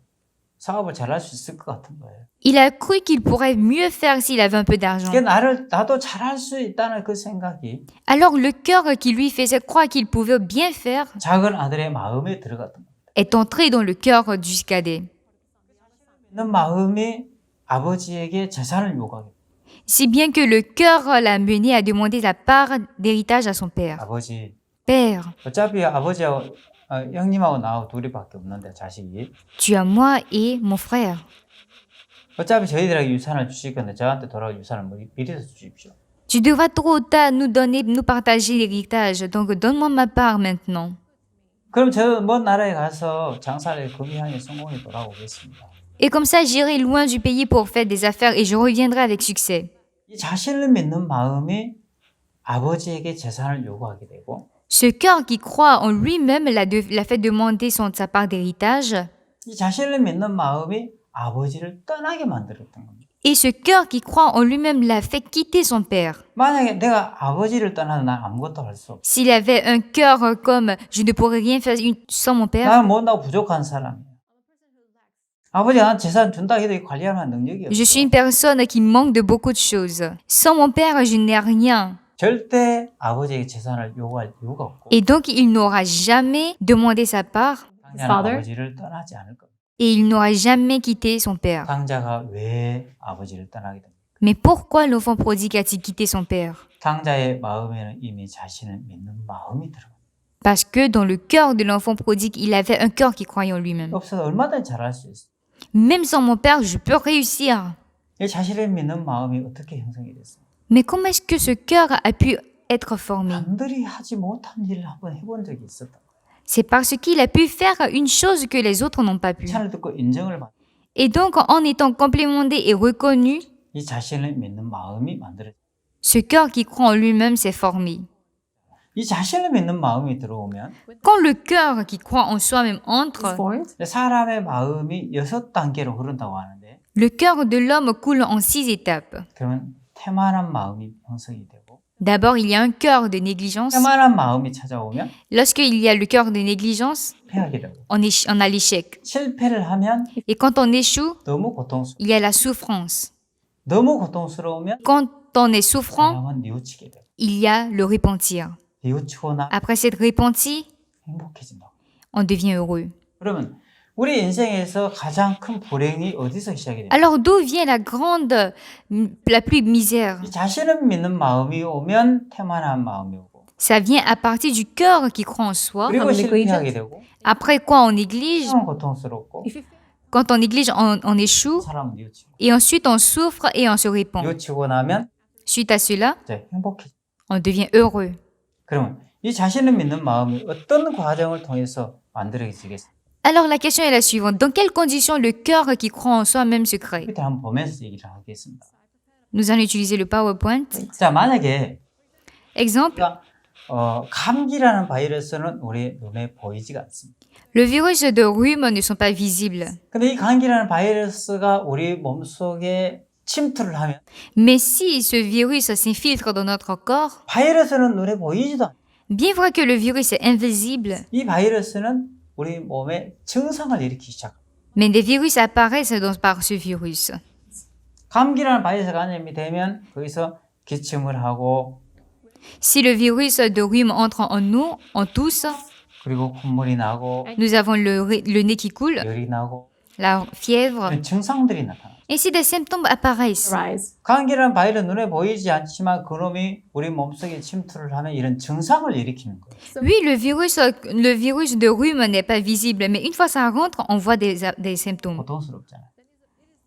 사업을 잘할 수 있을 것 같은 거예요. Il a cru qu'il pourrait mieux faire s'il avait un peu d'argent. 그게 나도 잘할 수 있다는 그 생각이 Alors le cœur qui lui faisait croire qu'il pouvait bien faire 작은 아들의 마음에 들어갔던 거예요. est entré dans le cœur du cadet. 있는 마음이 아버지에게 재산을 요구하게. Si bien que le cœur l'a mené à demander la part d'héritage à son père. 아버지, Père, 어차피 아버지하고 형님하고 나하고 둘이밖에 없는데 자식이. tu as moi et mon frère. 어차피 저희들에게 유산을 주실 건데 저한테 돌아올 유산을 미리 주십시오. Tu devras trop tard nous partager l'héritage, donc donne-moi ma part maintenant. 그럼 저 먼 나라에 가서 장사를 금이하게 성공히 돌아오겠습니다. Et comme ça, j'irai loin du pays pour faire des affaires et je reviendrai avec succès. 이 자신을 믿는 마음이 아버지에게 재산을 요구하게 되고 Ce cœur qui croit en lui-même l'a fait demander sa part d'héritage. 이 자신을 믿는 마음이 아버지를 떠나게 만들었던 겁니다. Et ce cœur qui croit en lui-même l'a fait quitter son père. 만약에 내가 아버지를 떠나도 난 아무것도 할 수 없어. S'il avait un cœur comme je ne pourrais rien faire sans mon père, 나는 못나고 부족한 사람이야. 아버지가 난 재산 준다 해도 관리할 만한 능력이 je suis 없어. une personne qui manque de beaucoup de choses. Sans mon père, je n'ai rien. 절대 아버지에게 재산을 요구할 이유가 없고 Et donc, il n'aura jamais demandé sa part 강자는 Father? 아버지를 떠나지 않을 겁니다. et il n'aura jamais quitté son père. 강자가 왜 아버지를 떠나게 됩니까? Mais pourquoi l'enfant prodigue a-t-il quitté son père? 강자의 마음에는 이미 자신을 믿는 마음이 들어갑니다. Parce que dans le cœur de l'enfant prodigue, il avait un cœur qui croyait en lui-même. 없어도 얼마든지 잘할 수 있어. Même sans mon père, je peux réussir. 이 자신을 믿는 마음이 어떻게 형성이 됐어요? Mais comment est-ce que ce cœur a pu être formé? 남들이 하지 못한 일을 한번 해본 적이 있었다. C'est parce qu'il a pu faire une chose que les autres n'ont pas pu. 칭찬을 듣고 인정을 받. Et donc, en étant complimenté et reconnu, 이 자신을 믿는 마음이 만들어. ce cœur qui croit en lui-même s'est formé. 이 자신을 믿는 마음이 들어오면 Quand le cœur qui croit en soi-même is entre, formed. 사람의 마음이 6단계로 흐른다고 하는데 le cœur de l'homme coule en 6 étapes. 그러면 태만한 마음이 형성이 되고 D'abord, il y a un cœur de négligence. 태만한 마음이 찾아오면 Lorsqu'il y a le cœur de négligence, 패하게 되고 on a l'échec. 실패를 하면 Et quand on échoue, 너무 고통스러워. il y a la souffrance. 너무 고통스러우면 Quand on est souffrant, 사람은 뉘우치게 돼요. il y a le repentir. 뉘우치고 나 Après s'être repenti, 행복해진다. on devient heureux. 그러면 우리 인생에서 가장 큰 불행이 어디서 시작이 돼요? Alors d'où vient la plus misère? 이 자신을 믿는 마음이 오면 태만한 마음이 오고 Ça vient à partir du cœur qui croit en soi. 그리고 그럼 실패하게 되고 Après quoi on néglige. 사람은 고통스럽고 If you Quand on néglige, on échoue. 사람은 뉘우치고 Et ensuite on souffre et on se répand. 뉘우치고 나면 Suite à cela, 이제 행복해. on devient heureux. 그러면 이 자신을 믿는 마음이 어떤 과정을 통해서 만들어지겠어요? Alors la question est la suivante. Dans quelles conditions le cœur qui croit en soi-même se crée? 밑에 한번 보면서 얘기를 하겠습니다. Nous allons utiliser le PowerPoint. 자, 만약에 Exemple, 우리가 감기라는 바이러스는 우리 눈에 보이지가 않습니다. le virus de rhume ne sont pas visibles. 근데 이 감기라는 바이러스가 우리 몸속에 침투를 하면 Mais si ce virus s'infiltre dans notre corps, 바이러스는 눈에 보이지도 않아요. bien vrai que le virus est invisible, 이 바이러스는 우리 몸에 증상을 일으키기 시작합니다. mais des virus apparaissent par ce virus. 감기라는 바이러스 감염이 되면 거기서 기침을 하고 Si le virus de rhume entre en nous, en tous, 그리고 콧물이 나고 nous avons le nez qui coule, 열이 나고 la fièvre, 이런 증상들이 나타나요. ainsi des symptômes apparaissent. arise. 감기라는 바이러스 눈에 보이지 않지만 그놈이 우리 몸속에 침투를 하면 이런 증상을 일으키는 거예요. Oui, le virus de rhume n'est pas visible, mais une fois ça rentre, on voit des symptômes. 고통스럽잖아요.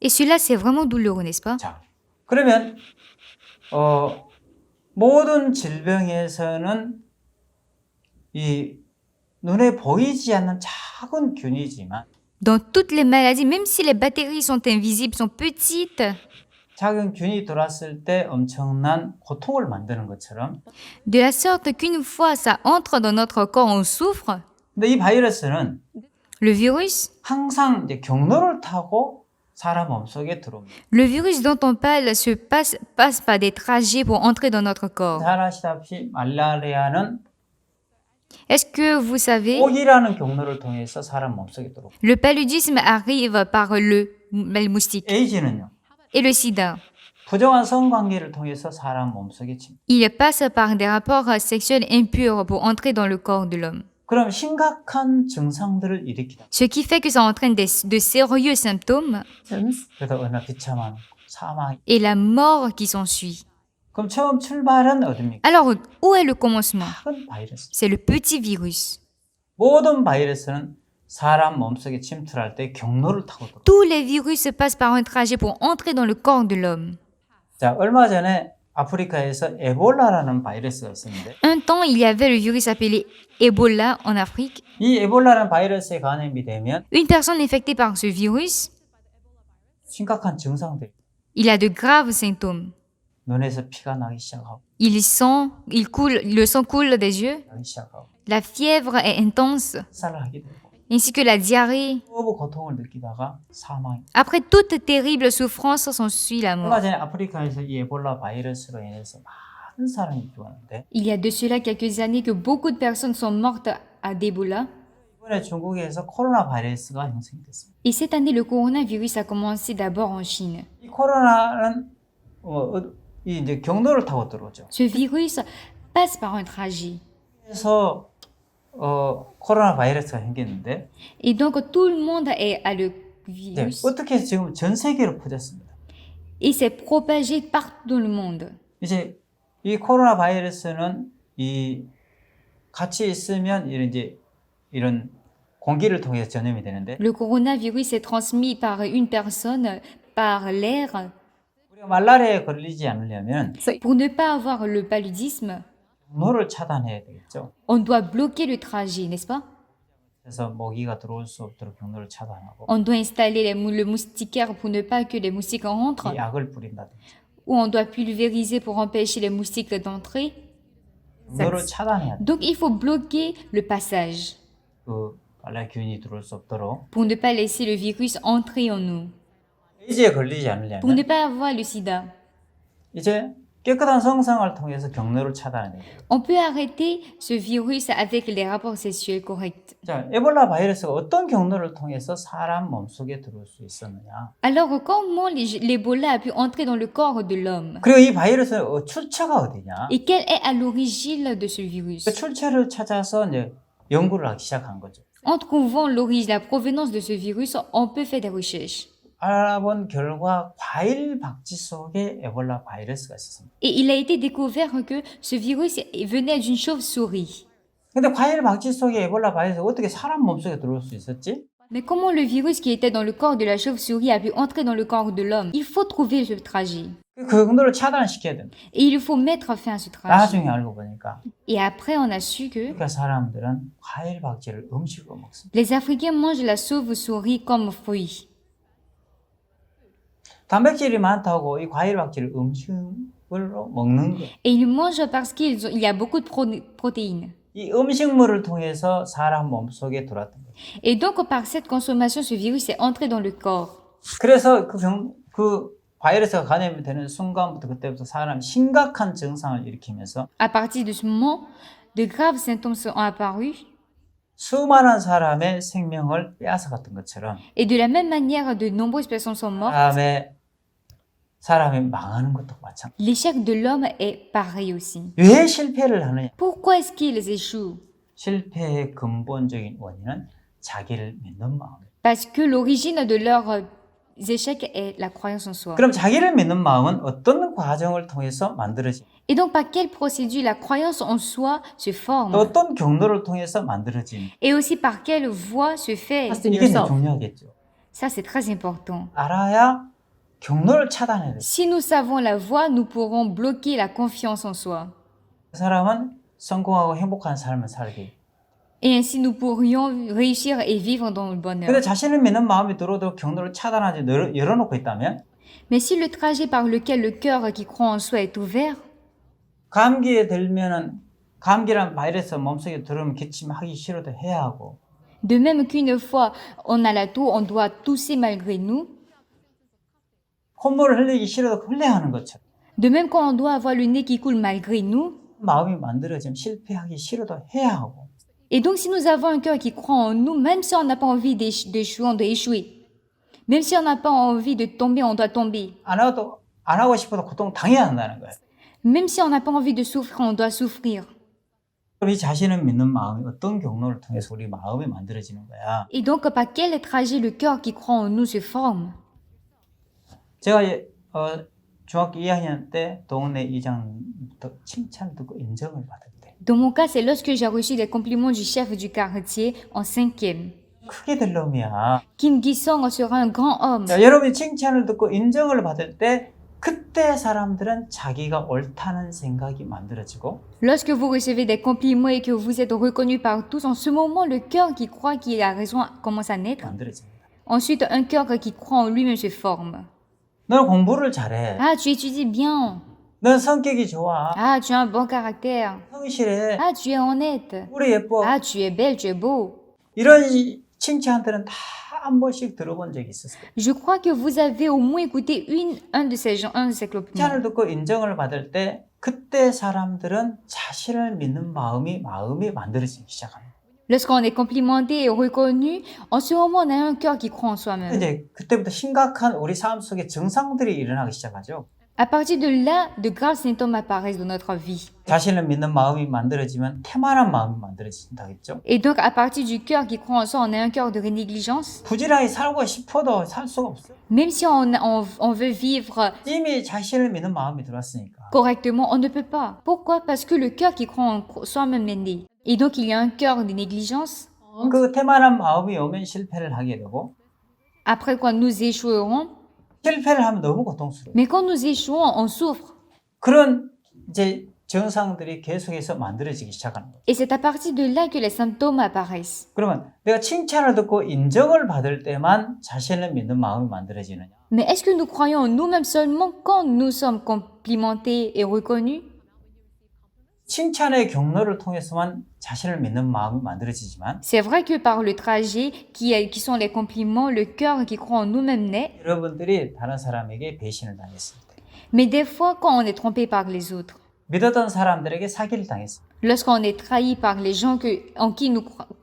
Et celui-là, c'est vraiment douloureux, n'est-ce pas? 자, 그러면 모든 질병에서는 이 눈에 보이지 않는 작은 균이지만 Dans toutes les maladies, même si les bactéries sont invisibles, sont petites, 작은 균이 들어왔을 때 엄청난 고통을 만드는 것처럼 de la sorte qu'une fois ça entre dans notre corps, on souffre. 근데 이 바이러스는 Le virus, 항상 이제 경로를 타고 사람 몸속에 들어옵니다. le virus dont on parle passe par des trajets pour entrer dans notre corps. 잘 아시다시피 말라리아는 Est-ce que vous savez, 독이라는 경로를 통해서 사람 몸속에 들어옵니다. le paludisme arrive par le moustique. 에이즈는요. Et le sida, 부정한 성관계를 통해서 사람 몸속에 칩니다. il passe par des rapports sexuels impurs pour entrer dans le corps de l'homme. 그럼 심각한 증상들을 일으키다. Ce qui fait que ça entraîne de sérieux symptômes Symptoms. 그래서 얼마나 비참한 사망이. et la mort qui s'ensuit. 그럼 처음 출발은 어딥니까? Alors, où est le commencement? 작은 바이러스. C'est le petit virus. 모든 바이러스는 사람 몸속에 침투할 때 경로를 타고 들어옵니다. Tous les virus passent par un trajet pour entrer dans le corps de l'homme. 자, 얼마 전에 아프리카에서 에볼라라는 바이러스가 있었는데 Un temps, il y avait le virus appelé Ebola en Afrique. 이 에볼라라는 바이러스에 감염이 되면 Une personne infectée par ce virus, 심각한 증상들이 il a de graves symptômes. 눈에서 피가 나기 시작하고 Le sang coule des yeux, 나기 시작하고 la fièvre est intense, 살을 하게 되고 ainsi que la diarrhée. 너무 고통을 느끼다가 사망. Après toute terrible souffrance, s'ensuit la 얼마 mort. 전에 아프리카에서 이 에볼라 바이러스로 인해서 많은 사람이 죽었는데 Il y a de cela quelques années que beaucoup de personnes sont mortes à d'Ebola. 이번에 중국에서 코로나 바이러스가 형성이 됐습니다. Et cette année, le coronavirus a commencé d'abord en Chine. 이 코로나는 이 이제 경로를 타고 들어오죠. Ce virus passe par un trajet. 그래서 코로나 바이러스가 생겼는데 Et donc, tout le monde a le 네, virus. 어떻게 해서 지금 전 세계로 퍼졌습니다. Et c'est propagé partout dans le monde. 이제 이 코로나 바이러스는 이 같이 있으면 이런 공기를 통해서 전염이 되는데 Le coronavirus est transmis par une personne, par l'air. 우리가 말라리아에 걸리지 않으려면 Pour ne pas avoir le paludisme, 경로를 차단해야 되겠죠. on doit bloquer le trajet, n'est-ce pas? 그래서 모기가 들어올 수 없도록 경로를 차단하고 On doit installer le moustiquaire pour ne pas que les moustiques rentrent. 이 약을 뿌린다든지 Ou on doit pulvériser pour empêcher les moustiques d'entrer. 경로를 차단해야 돼. Donc, il faut bloquer le passage 그 말라균이 들어올 수 없도록 pour ne pas laisser le virus entrer en nous. 에이즈에 걸리지 Pour 않으려면 ne pas avoir le sida. 이제 깨끗한 성상을 통해서 경로를 차단해야 돼요. On peut arrêter ce virus avec les rapports sexuels corrects. 자, 에볼라 바이러스가 어떤 경로를 통해서 사람 몸속에 들어올 수 있었느냐? Alors, comment l'Ebola a pu entrer dans le corps de l'homme? 그리고 이 바이러스의 출처가 어디냐? Et quelle est à l'origine de ce virus? 그 출처를 찾아서 이제 연구를 하기 시작한 거죠. En trouvant l'origine, la provenance de ce virus, on peut faire des recherches. 알아본 결과 과일 박쥐 속에 에볼라 바이러스가 있었습니다. Et il a été découvert que ce virus venait d'une chauve-souris. 근데 과일 박쥐 속에 에볼라 바이러스가 어떻게 사람 몸속에 들어올 수 있었지? Mais comment le virus qui était dans le corps de la chauve-souris a pu entrer dans le corps de l'homme? Il faut trouver ce trajet. 그 경로를 차단시켜야 된다. Et il faut mettre fin à ce trajet. 나중에 알고 보니까 Et après, on a su que 아프리카 사람들은 과일 박쥐를 음식으로 먹습니다. les Africains mangent la chauve-souris comme fruit. 단백질이 많다고 이 과일 박쥐를 음식으로 먹는 거예요. Et ils mangent parce qu'il y a beaucoup de protéines. 이 음식물을 통해서 사람 몸속에 들어왔던 거예요. Et donc, par cette consommation, ce virus est entré dans le corps. 그래서 그 바이러스가 감염이 되는 순간부터 그때부터 사람이 심각한 증상을 일으키면서 À partir de ce moment, de graves symptômes sont apparus. 수많은 사람의 생명을 빼앗아갔던 것처럼 Et de la même manière, de nombreuses personnes sont mortes. 사람이 망하는 것도 마찬가지. L'échec de l'homme est pareil aussi. 왜 실패를 하느냐? Pourquoi est-ce qu'ils échouent? 실패의 근본적인 원인은 자기를 믿는 마음이에요. Parce que l'origine de leurs échecs est la croyance en soi. 그럼 자기를 믿는 마음은 어떤 과정을 통해서 만들어지? Et donc, par quelle procédure la croyance en soi se 또 forme? 어떤 경로를 통해서 만들어지? Et aussi par quelle voie se fait? 이게 이제 중요하겠죠. Ça, c'est très important. 알아야 경로를 차단해야 돼. Si nous savons la voie, nous pourrons bloquer la confiance en soi. 그 사람은 성공하고 행복한 삶을 살게. Et ainsi, nous pourrions réussir et vivre dans le bonheur. 근데 자신을 믿는 마음이 들어도 경로를 차단하지 열어놓고 있다면 Mais si le trajet par lequel le cœur qui croit en soi est ouvert, 감기에 들면은 감기란 바이러스 몸속에 들으면 기침하기 싫어도 해야 하고 de même qu'une fois on a la toux, on doit tousser malgré nous. 콧물을 흘리기 싫어도 흘려야 하는 것처럼 De même quand on doit avoir le nez qui coule malgré nous. 마음이 만들어지면 실패하기 싫어도 해야 하고 Et donc si nous avons un cœur qui croit en nous, même si on n'a pas envie d'échouer, on doit échouer. Même si on n'a pas envie de tomber, on doit tomber. 안 하고 싶어도 고통 당해야 한다는 거예요. Même si on n'a pas envie de souffrir, on doit souffrir. 우리 자신을 믿는 마음이 어떤 경로를 통해서 우리 마음이 만들어지는 거야. Et donc par quel trajet le cœur qui croit en nous se forme? 제가 중학교 2학년 때 동네 이장부터 칭찬을 듣고 인정을 받을 때 Dans mon cas, c'est lorsque j'ai reçu des compliments du chef du quartier en 5e. 크게 될 놈이야. Kim Gi-sung sera un grand homme. 자, 여러분이 칭찬을 듣고 인정을 받을 때 그때 사람들은 자기가 옳다는 생각이 만들어지고 Lorsque vous recevez des compliments et que vous êtes reconnu par tous, en ce moment, le cœur qui croit qu'il a raison commence à naître. 만들어집니다. Ensuite, un cœur qui croit en lui-même se forme. 너는 공부를 잘해. Ah, tu étudies bien. 넌 성격이 좋아. Ah, tu as un bon caractère. 성실해. Ah, tu es honnête. 우리 예뻐. Ah, tu es belle, tu es beau. 이런 칭찬들은 다 한 번씩 들어본 적이 있었어요. Je crois que vous avez au moins écouté un de ces compliments. 칭찬을 듣고 인정을 받을 때 그때 사람들은 자신을 믿는 마음이 만들어지기 시작합니다. Lorsqu'on est complimenté et reconnu, en ce moment, on a un cœur qui croit en soi-même. 이제 그때부터 심각한 우리 삶 속에 증상들이 일어나기 시작하죠. À partir de là, de graves symptômes apparaissent dans notre vie. 자신을 믿는 마음이 만들어지면 태만한 마음이 만들어진다겠죠. Et donc, à partir du cœur qui croit en soi, on a un cœur de négligence. 부지런히 살고 싶어도 살 수가 없어요. Même si on veut vivre 이미 자신을 믿는 마음이 들어왔으니까. correctement, on ne peut pas. Pourquoi? Parce que le cœur qui croit en soi-même est né. Et donc, il y a un cœur de négligence. 그 태만한 마음이 오면 실패를 하게 되고 Après quoi, nous échouerons. 실패를 하면 너무 고통스러워요. Mais quand nous échouons, on souffre. 그런 이제 증상들이 계속해서 만들어지기 시작하는 거예요. Et c'est à partir de là que les symptômes apparaissent. 그러면 내가 칭찬을 듣고 인정을 받을 때만 자신을 믿는 마음이 만들어지느냐? Mais est-ce que nous croyons en nous-mêmes seulement quand nous sommes complimentés et reconnus? 칭찬의 경로를 통해서만 자신을 믿는 마음이 만들어지지만 C'est vrai que par le trajet, qui sont les compliments, le cœur qui croit en nous-mêmes naît. 여러분들이 다른 사람에게 배신을 당했을 때 Mais des fois, quand on est trompé par les autres, 믿었던 사람들에게 사기를 당했을 때 lorsqu'on est trahi par les gens en qui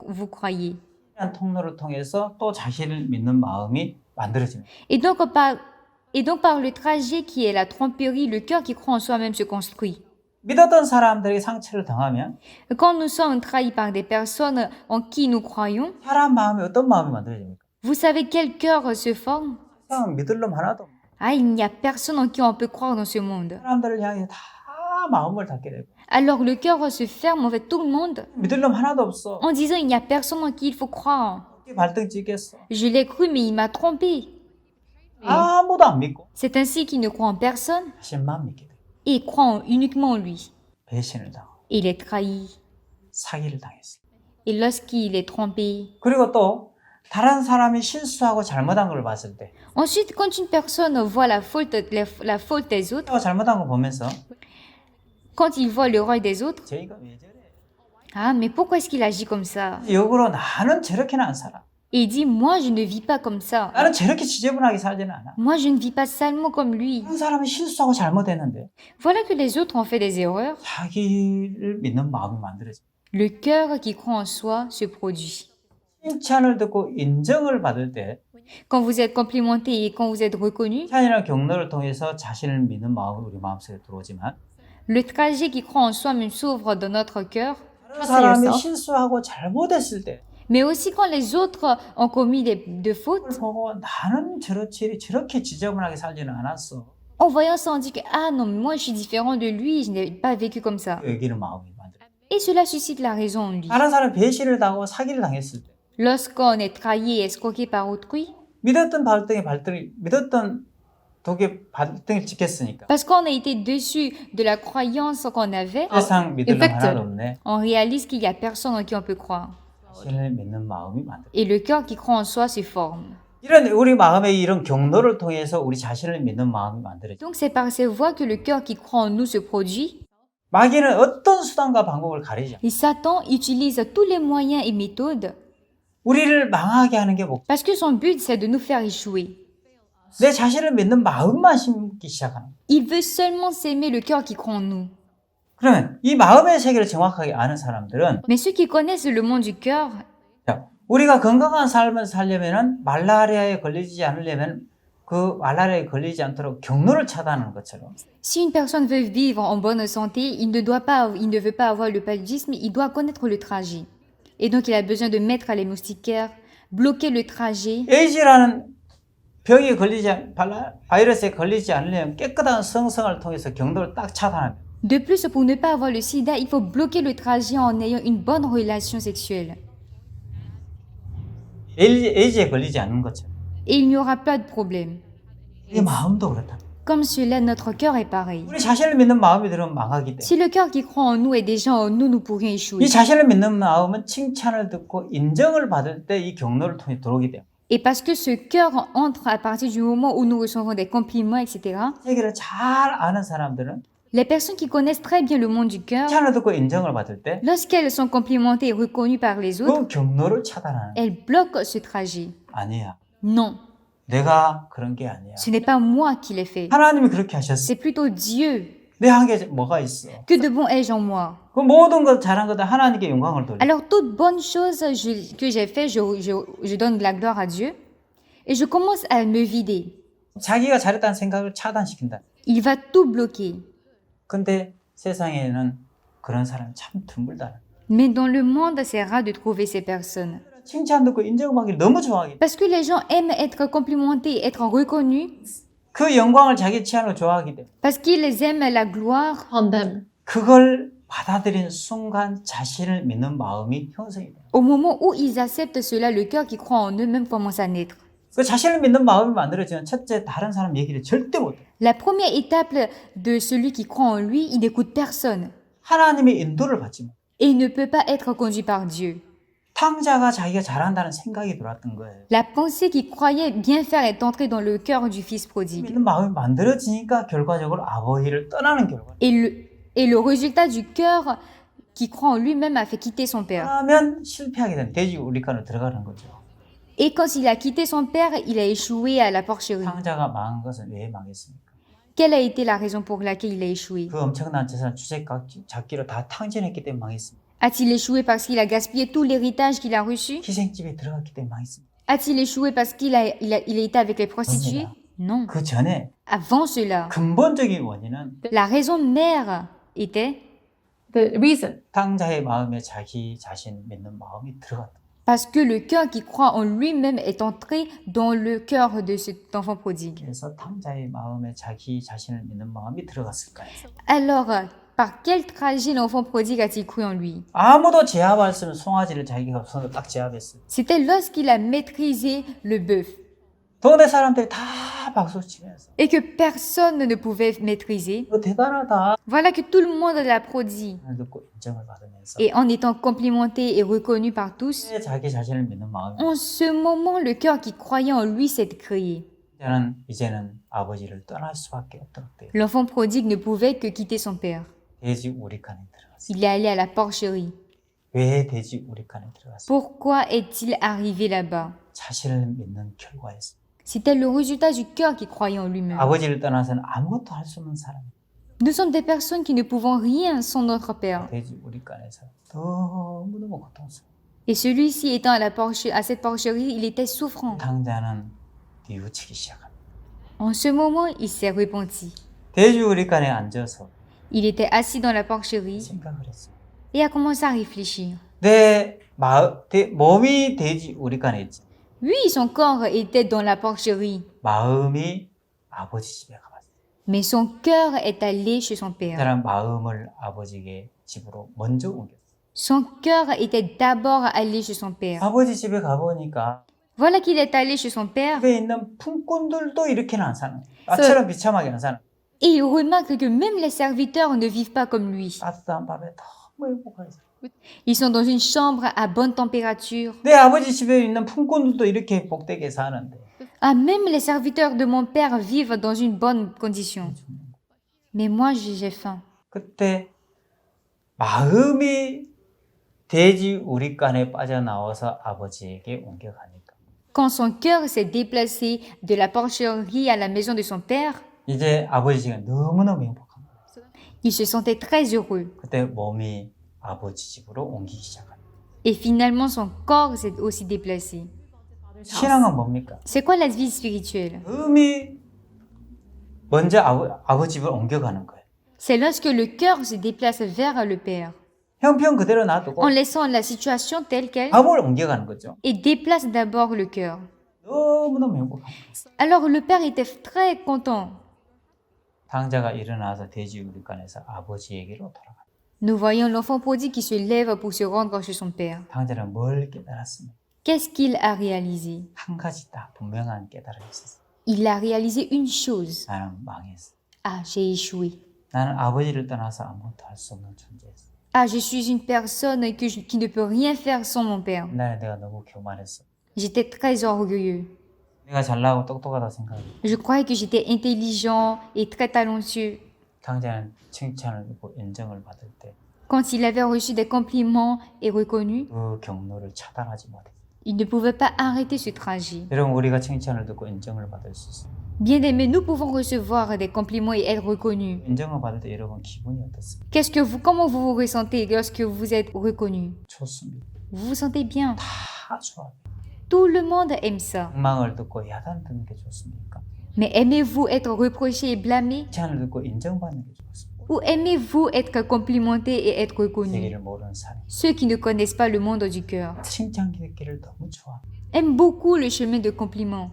vous croyez. 이런 통로를 통해서 또 자신을 믿는 마음이 만들어집니다. Et donc par le trajet qui est la tromperie, le cœur qui croit en soi-même se construit. 믿었던 사람들에게 상처를 당하면 Quand nous sommes trahis par des personnes en qui nous croyons, 사람 마음이 어떤 마음이 만들어집니까? vous savez quel cœur se forme? 그냥 믿을 놈 하나도 없고 Ah, il n'y a personne en qui on peut croire dans ce monde. 사람들을 향해 다 마음을 닫게 되고 Alors le cœur se ferme envers tout le monde 믿을 놈 하나도 없어. en disant il n'y a personne en qui il faut croire. 어떻게 발등 찍겠어? Je l'ai cru mais il m'a trompé. 아무도 안 믿고 C'est ainsi qu'il ne croit en personne 자신만 믿게 돼. et il croit uniquement en lui. 배신을 당하고 Il est trahi. 사기를 당했어. Et lorsqu'il est trompé. 그리고 또 다른 사람이 실수하고 잘못한 걸 봤을 때 Ensuite, quand une personne voit la faute des autres, 잘못한 거 보면서 quand il voit l'erreur des autres, 저희가 왜 저래? ah, mais pourquoi est-ce qu'il agit comme ça? 역으로 나는 저렇게는 안 살아. Et il dit, moi, je ne vis pas comme ça. 나는 저렇게 지저분하게 살지는 않아. Moi, je ne vis pas salement comme lui. 다른 사람이 실수하고 잘못했는데 Voilà que les autres ont fait des erreurs. 자기를 믿는 마음이 만들어져. Le cœur qui croit en soi se produit. 칭찬을 듣고 인정을 받을 때 Quand vous êtes complimenté et quand vous êtes reconnu, 칭찬이나 경로를 통해서 자신을 믿는 마음이 우리 마음속에 들어오지만 le trajet qui croit en soi-même s'ouvre dans notre cœur. 다른 사람이 실수하고 잘못했을 때 Mais aussi quand les autres ont commis de fautes, 그걸 보고 나는 저렇게 지저분하게 살지는 않았어. en voyant ça, on dit que ah non, mais moi je suis différent de lui, je n'ai pas vécu comme ça. 여기는 마음이 만들어. Et cela suscite la raison en lui. 다른 사람 배신을 당하고 사기를 당했을 때 Lorsqu'on est trahi et escroqué par autrui, 믿었던 발등에 믿었던 독에 발등을 찍혔으니까 parce qu'on a été déçu de la croyance qu'on avait, 세상 믿을 놈 하나도 없네. on réalise qu'il n'y a personne en qui on peut croire. 자신을 믿는 마음이 만들어. Et le cœur qui croit en soi se forme. 이런 우리 마음의 이런 경로를 통해서 우리 자신을 믿는 마음이 만들어져. Donc c'est par ces voies que le cœur qui croit en nous se produit. 마귀는 어떤 수단과 방법을 가리지 않아. Et Satan utilise tous les moyens et méthodes 우리를 망하게 하는 게 목적. parce que son but c'est de nous faire échouer. 내 자신을 믿는 마음만 심기 시작하는 거야. Il veut seulement s'aimer le cœur qui croit en nous. 그러면 이 마음의 세계를 정확하게 아는 사람들은 Mais ceux qui connaissent le monde du cœur, 자, 우리가 건강한 삶을 살려면은 말라리아에 걸리지 않으려면 그 말라리아에 걸리지 않도록 경로를 차단하는 것처럼 si une personne veut vivre en bonne santé, il ne veut pas avoir le paludisme, il doit connaître le trajet. Et donc il a besoin de mettre les moustiquaires, bloquer le trajet. 에이즈라는 병에 바이러스에 걸리지 않으려면 깨끗한 성성을 통해서 경로를 딱 차단합니다. De plus, pour ne pas avoir le sida, il faut bloquer le trajet en ayant une bonne relation sexuelle. 에이즈에 걸리지 않는 것처럼 Et il n'y aura pas de problème. 이 마음도 그렇다. Comme cela, notre cœur est pareil. 우리 자신을 믿는 마음이 들으면 망하기 때문에. Si le cœur qui croit en nous est déjà en nous, nous pourrions échouer. 이 자신을 믿는 마음은 칭찬을 듣고 인정을 받을 때 이 경로를 통해 들어오기 때문에. Et parce que ce cœur entre à partir du moment où nous recevons des compliments, etc., 세계를 잘 아는 사람들은 les personnes qui connaissent très bien le monde du cœur, 칭찬을 듣고 인정을 받을 때 그 lorsqu'elles sont complimentées et reconnues par les autres, 경로를 차단하는. elles bloquent ce trajet. 아니야. Non, 내가 그런 게 아니야. ce n'est pas moi qui l'ai fait. 하나님이 그렇게 하셨어. C'est plutôt Dieu. 내 한 게 뭐가 있어? Que de bon ai-je en moi? 그 모든 것 잘한 것들 하나님께 영광을 돌려. Alors, toute bonne chose que j'ai fait, je donne de la gloire à Dieu. Et je commence à me vider. 자기가 잘했다는 생각을 차단시킨다. Il va tout bloquer. 근데 세상에는 그런 사람이 참 드물다. Mais dans le monde, c'est rare de trouver ces personnes. 칭찬 듣고 인정받기를 너무 좋아하기. Parce que les gens aiment être complimentés, être reconnus, 그 영광을 자기 취향으로 좋아하기 때문에 parce qu'ils aiment la gloire. on them. 그걸 받아들인 순간 자신을 믿는 마음이 형성이 돼요. Au moment où ils acceptent cela, le cœur qui croit en eux-mêmes commence à naître. 그 자신을 믿는 마음이 만들어지면 첫째 다른 사람 얘기를 절대 못 해요. La première étape de celui qui croit en lui, il n'écoute personne 하나님의 인도를 받지 못. et il ne peut pas être conduit par Dieu. 탕자가 자기가 잘한다는 생각이 들어왔던 거예요. La pensée qu'il croyait bien faire est entrée dans le cœur du fils prodigue. 믿는 마음이 만들어지니까 결과적으로 아버지를 떠나는 결과. Et le résultat du cœur qui croit en lui-même a fait quitter son père. 그러면 실패하게 되는 돼지 우리간으로 들어가는 거죠. Et quand il a quitté son père, il a échoué à la porcherie. 탕자가 망한 것은 왜 망했습니까? Quelle a été la raison pour laquelle il a échoué? 그 엄청난 재산 주색 잡기로 다 탕진했기 때문에 망했습니다. A-t-il échoué parce qu'il a gaspillé tout l'héritage qu'il a reçu? 희생집에 들어갔기 때문에 망했습니다. A-t-il échoué parce qu'il a été avec les prostituées? Non. 그 전에 Avant cela, 근본적인 원인은 la raison mère était The reason. 탕자의 마음에 자기 자신 믿는 마음이 들어갔다. parce que le cœur qui croit en lui-même est entré dans le cœur de cet enfant prodigue. 그래서 탕자의 마음에 자기 자신을 믿는 마음이 들어갔을까요? Alors, par quel trajet l'enfant prodigue a-t-il cru en lui? 아무도 제압할 수 없는 송아지를 자기가 손으로 딱 제압했어요. C'était lorsqu'il a maîtrisé le bœuf 동네 사람들이 다 박수 치면서 et que personne ne pouvait maîtriser. 너 대단하다. Voilà que tout le monde l'applaudit. 듣고 인정을 받으면서 Et en étant complimenté et reconnu par tous, 자기 자신을 믿는 마음이 en ce moment, le cœur qui croyait en lui s'est créé. 이제는 아버지를 떠날 수밖에 없도록 돼요. L'enfant prodigue ne pouvait que quitter son père. 돼지 우리칸에 들어갔어요. Il est allé à la porcherie. 왜 돼지 우리칸에 들어갔어요? Pourquoi est-il arrivé là-bas? 자신을 믿는 결과였어요. C'était le résultat du cœur qui croyait en lui-même. 아버지를 떠나서는 아무것도 할 수 없는 사람. Nous sommes des personnes qui ne pouvons rien sans notre père. 돼지 우리칸에서 너무너무 고통스러워. Et celui-ci étant à cette porcherie, il était souffrant. 탕자는 뉘우치기 시작합니다. En ce moment, il s'est repenti. 돼지 우리칸에 앉아서 Il était assis dans la porcherie 생각을 했어요. et a commencé à réfléchir. 내 몸이 돼지 우리칸에 있지. Oui, son corps était dans la porcherie, 마음이 아버지 집에 가봤어요. mais son cœur est allé chez son père. 사람 마음을 아버지의 집으로 먼저 옮겼어요. Son cœur était d'abord allé chez son père. 아버지 집에 가보니까 Voilà qu'il est allé chez son père 집에 있는 품꾼들도 이렇게는 안 사는 거예요. 나처럼 비참하게 안 사는 거예요. et il remarque que même les serviteurs ne vivent pas comme lui. 따뜻한 밥에 너무 행복해서. Ils sont dans une chambre à bonne température. 내 아버지 집에 있는 품꾼들도 이렇게 복되게 사는데 Ah, même les serviteurs de mon père vivent dans une bonne condition. Mais moi, j'ai faim. 그때 마음이 돼지 우리간에 빠져나와서 아버지에게 옮겨가니까 Quand son cœur s'est déplacé de la porcherie à la maison de son père, 이제 아버지 집에 너무너무 행복한 거예요. il se sentait très heureux. 그때 몸이 아버지 집으로 옮기기 시작합니다. Et finalement, son corps s'est aussi déplacé. 신앙은 뭡니까? C'est quoi la vie spirituelle? 마음이 먼저 아버지 집을 옮겨가는 거예요. C'est lorsque le cœur se déplace vers le Père, 형편 그대로 놔두고 en laissant la situation telle qu'elle, 밥을 옮겨가는 거죠. et déplace d'abord le cœur. 너무너무 행복합니다. Alors le Père était très content. 탕자가 일어나서 돼지 우리간에서 아버지에게로 돌아갑니다. Nous voyons l'enfant prodigue qui se lève pour se rendre chez son Père. 탕자는 뭘 깨달았습니까? Qu'est-ce qu'il a réalisé? 한 가지 다 분명한 깨달음이 있었어요. il a réalisé une chose. 나는 망했어. Ah, j'ai échoué. 나는 아버지를 떠나서 아무것도 할 수 없는 존재였어. Ah, je suis une personne qui ne peut rien faire sans mon père. 옛날에 내가 너무 교만했어. J'étais très orgueilleux. 내가 잘나고 똑똑하다 생각해. Je croyais que j'étais intelligent et très talentueux. 당자는 칭찬을 듣고 인정을 받을 때 그 Quand il avait reçu des compliments et reconnu, 경로를 차단하지 못해. il ne pouvait pas arrêter ce trajet. 여러분 우리가 칭찬을 듣고 인정을 받을 수 있어. Bien-aimés, nous pouvons recevoir des compliments et être reconnus. 인정을 받을 때 여러분 기분이 어떻습니까? Comment vous vous ressentez lorsque vous êtes reconnu? 좋습니다. Vous vous sentez bien? 다 좋아. Tout le monde aime ça. 욕망을 듣고 야단 듣는 게 좋습니까? Mais aimez-vous être reproché et blâmé? 칭찬을 듣고 인정받는 게 좋습니까? Ou aimez-vous être complimenté et être reconnu? 세계를 모르는 사람. Ceux qui ne connaissent pas le monde du cœur 칭찬 듣기를 너무 좋아. aiment beaucoup le chemin de compliment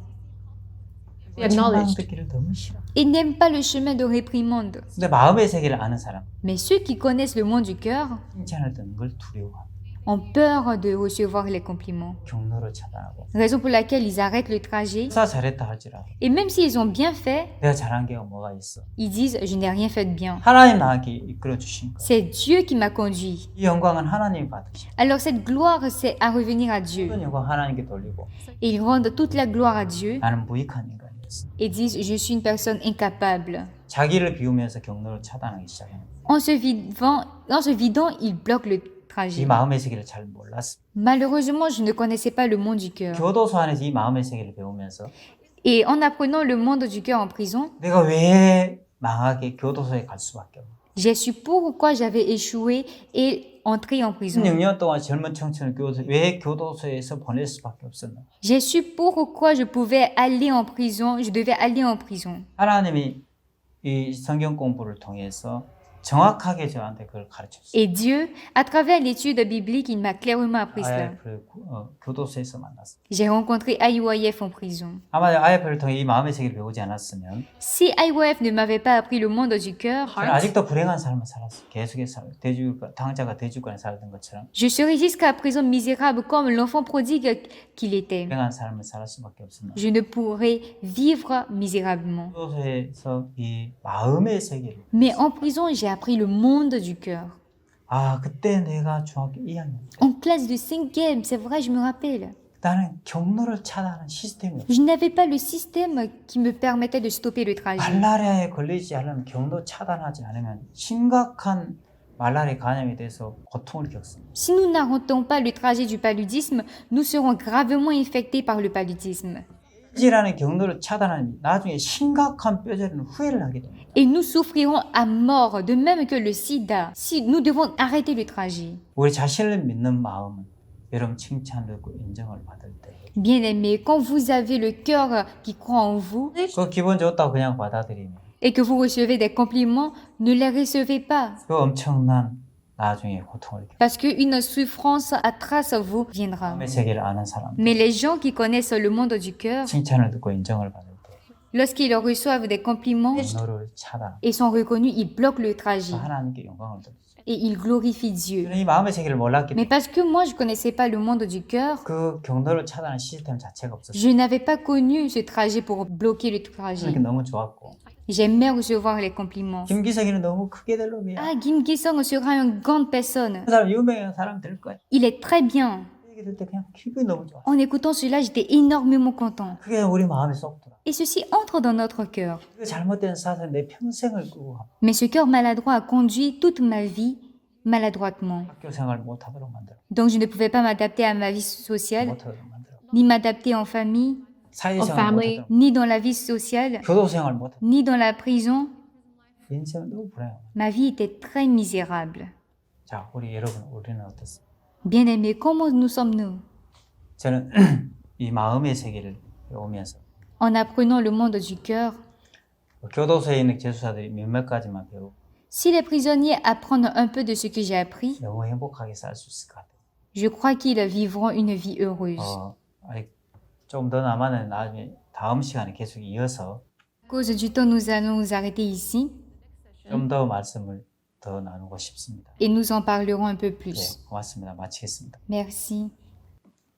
칭찬 듣기를 너무 싫어. et n'aiment pas le chemin de réprimande. 근데 마음의 세계를 아는 사람 Mais ceux qui connaissent le monde du cœur 칭찬을 듣는 걸 두려워하고 ont peur de recevoir les compliments. 경로를 차단하고 Raison pour laquelle ils arrêtent le trajet. 사 잘했다 할지라도 Et même s'ils ont bien fait, 내가 잘한 게 뭐가 있어. ils disent je n'ai rien fait de bien. 하나님 나에게 이끌어 주신 거. C'est Dieu qui m'a conduit. 이 영광은 하나님이 받으시고 Alors cette gloire, c'est à revenir à Dieu. 모든 영광 하나님께 돌리고 Et ils rendent toute la gloire à Dieu 나는 무익한 인간이었어. et disent je suis une personne incapable. 자기를 비우면서 경로를 차단하기 시작합니다. En se vidant, ils bloquent le 이 trajet. 마음의 세계를 잘 몰랐어. Malheureusement, je ne connaissais pas le monde du cœur. 교도소 안에서 이 마음의 세계를 배우면서 Et en apprenant le monde du cœur en prison, 내가 왜 망하게 교도소에 갈 수밖에 없어. j'ai su pourquoi j'avais échoué et entré en prison. 16년 동안 젊은 청춘을 왜 교도소에서 보낼 수밖에 없었나. J'ai su pourquoi je pouvais aller en prison, je devais aller en prison. 하나님이 이 성경 공부를 통해서 정확하게 저한테 그걸 가르쳤어요. Et Dieu, à travers l'étude biblique, il m'a clairement appris cela. IF를 교도소에서 만났어요. J'ai rencontré IYF en prison. 아마 IF를 통해 이 마음의 세계를 배우지 않았으면 Si IYF ne m'avait pas appris le monde du cœur, 저는 아직도 불행한 삶을 살았어요. 계속해서 당자가 대주권에 살던 것처럼 je serais jusqu'à présent misérable comme l'enfant prodigue qu'il était. 불행한 삶을 살 수밖에 없습니다. Je ne pourrais vivre misérablement. 교도소에서 이 마음의 세계를 Mais en prison, j'ai appris le monde du cœur. 그때 내가 중학교 2학년 En classe de 5e, c'est vrai, je me rappelle. 나는 경로를 차단하는 시스템이 없어. Je n'avais pas le système qui me permettait de stopper le trajet. 말라리아에 걸리지 않으면 경로 차단하지 않으면 심각한 말라리아 감염이 돼서 고통을 겪습니다. Si nous n'arrêtons pas le trajet du paludisme, nous serons gravement infectés par le paludisme. 이라는 경로를 차단하면 나중에 심각한 뼈저리는 후회를 하게 됩니다. Et nous souffrirons à mort, de même que le sida, si nous devons arrêter le trajet. 우리 자신을 믿는 마음은 여러분 칭찬을 듣고 인정을 받을 때 Bien-aimés, quand vous avez le cœur qui croit en vous 그 기분 좋다고 그냥 받아들이면 et que vous recevez des compliments, ne les recevez pas. 그 엄청난 나중에 고통을 겪어요. Parce qu'une souffrance à trace vous viendra. 마음의 세계를 아는 사람 Mais les gens qui connaissent le monde du cœur, 칭찬을 듣고 인정을 받을 때 lorsqu'ils reçoivent des compliments 경로를 차단 et sont reconnus, ils bloquent le trajet 하나님께 영광을 돌리죠. et ils glorifient Dieu. 저는 이 마음의 세계를 몰랐기 Mais 때문에 parce que moi, je ne connaissais pas le monde du cœur, 그 경로를 차단하는 시스템 자체가 없었어요. je n'avais pas connu ce trajet pour bloquer le trajet. 그게 너무 좋았고 J'aimais recevoir les compliments. 김기석이는 너무 크게 될 놈이야. Ah, Kim Ki-sung sera une grande personne. 그 사람 유명한 사람 될 거야. Il est très bien. 얘기 들을 때 그냥 기분이 너무 좋아. En écoutant cela, j'étais énormément content. 그게 우리 마음에 쏙 들어. Et ceci entre dans notre cœur. 그 잘못된 사상 내 평생을 끌고 가. Mais ce cœur maladroit a conduit toute ma vie maladroitement. 학교 생활 못 하도록 만들어. Donc je ne pouvais pas m'adapter à ma vie sociale, 못 하도록 만들어. ni m'adapter en famille, 사회생활 못 하도록. ni dans la vie sociale, 교도 생활 못 하도록. ni dans la prison. 인생은 너무 불행해. Ma vie était très misérable. 자, 우리는 어떻습니까? Bien-aimés, comment nous sommes-nous? 저는 이 마음의 세계를 배우면서 En apprenant le monde du cœur, 교도소에 있는 재수사들이 몇몇 가지만 배우고 si les prisonniers apprennent un peu de ce que j'ai appris, 너무 행복하게 살 수 있을 것 같아요. je crois qu'ils vivront une vie heureuse. 아니, 좀 더 남았는 나중에 다음 시간에 계속 이어서 À cause du temps, nous allons nous arrêter ici 좀 더 말씀을 더 나누고 싶습니다. et nous en parlerons un peu 네, plus. 고맙습니다. 마치겠습니다. Merci.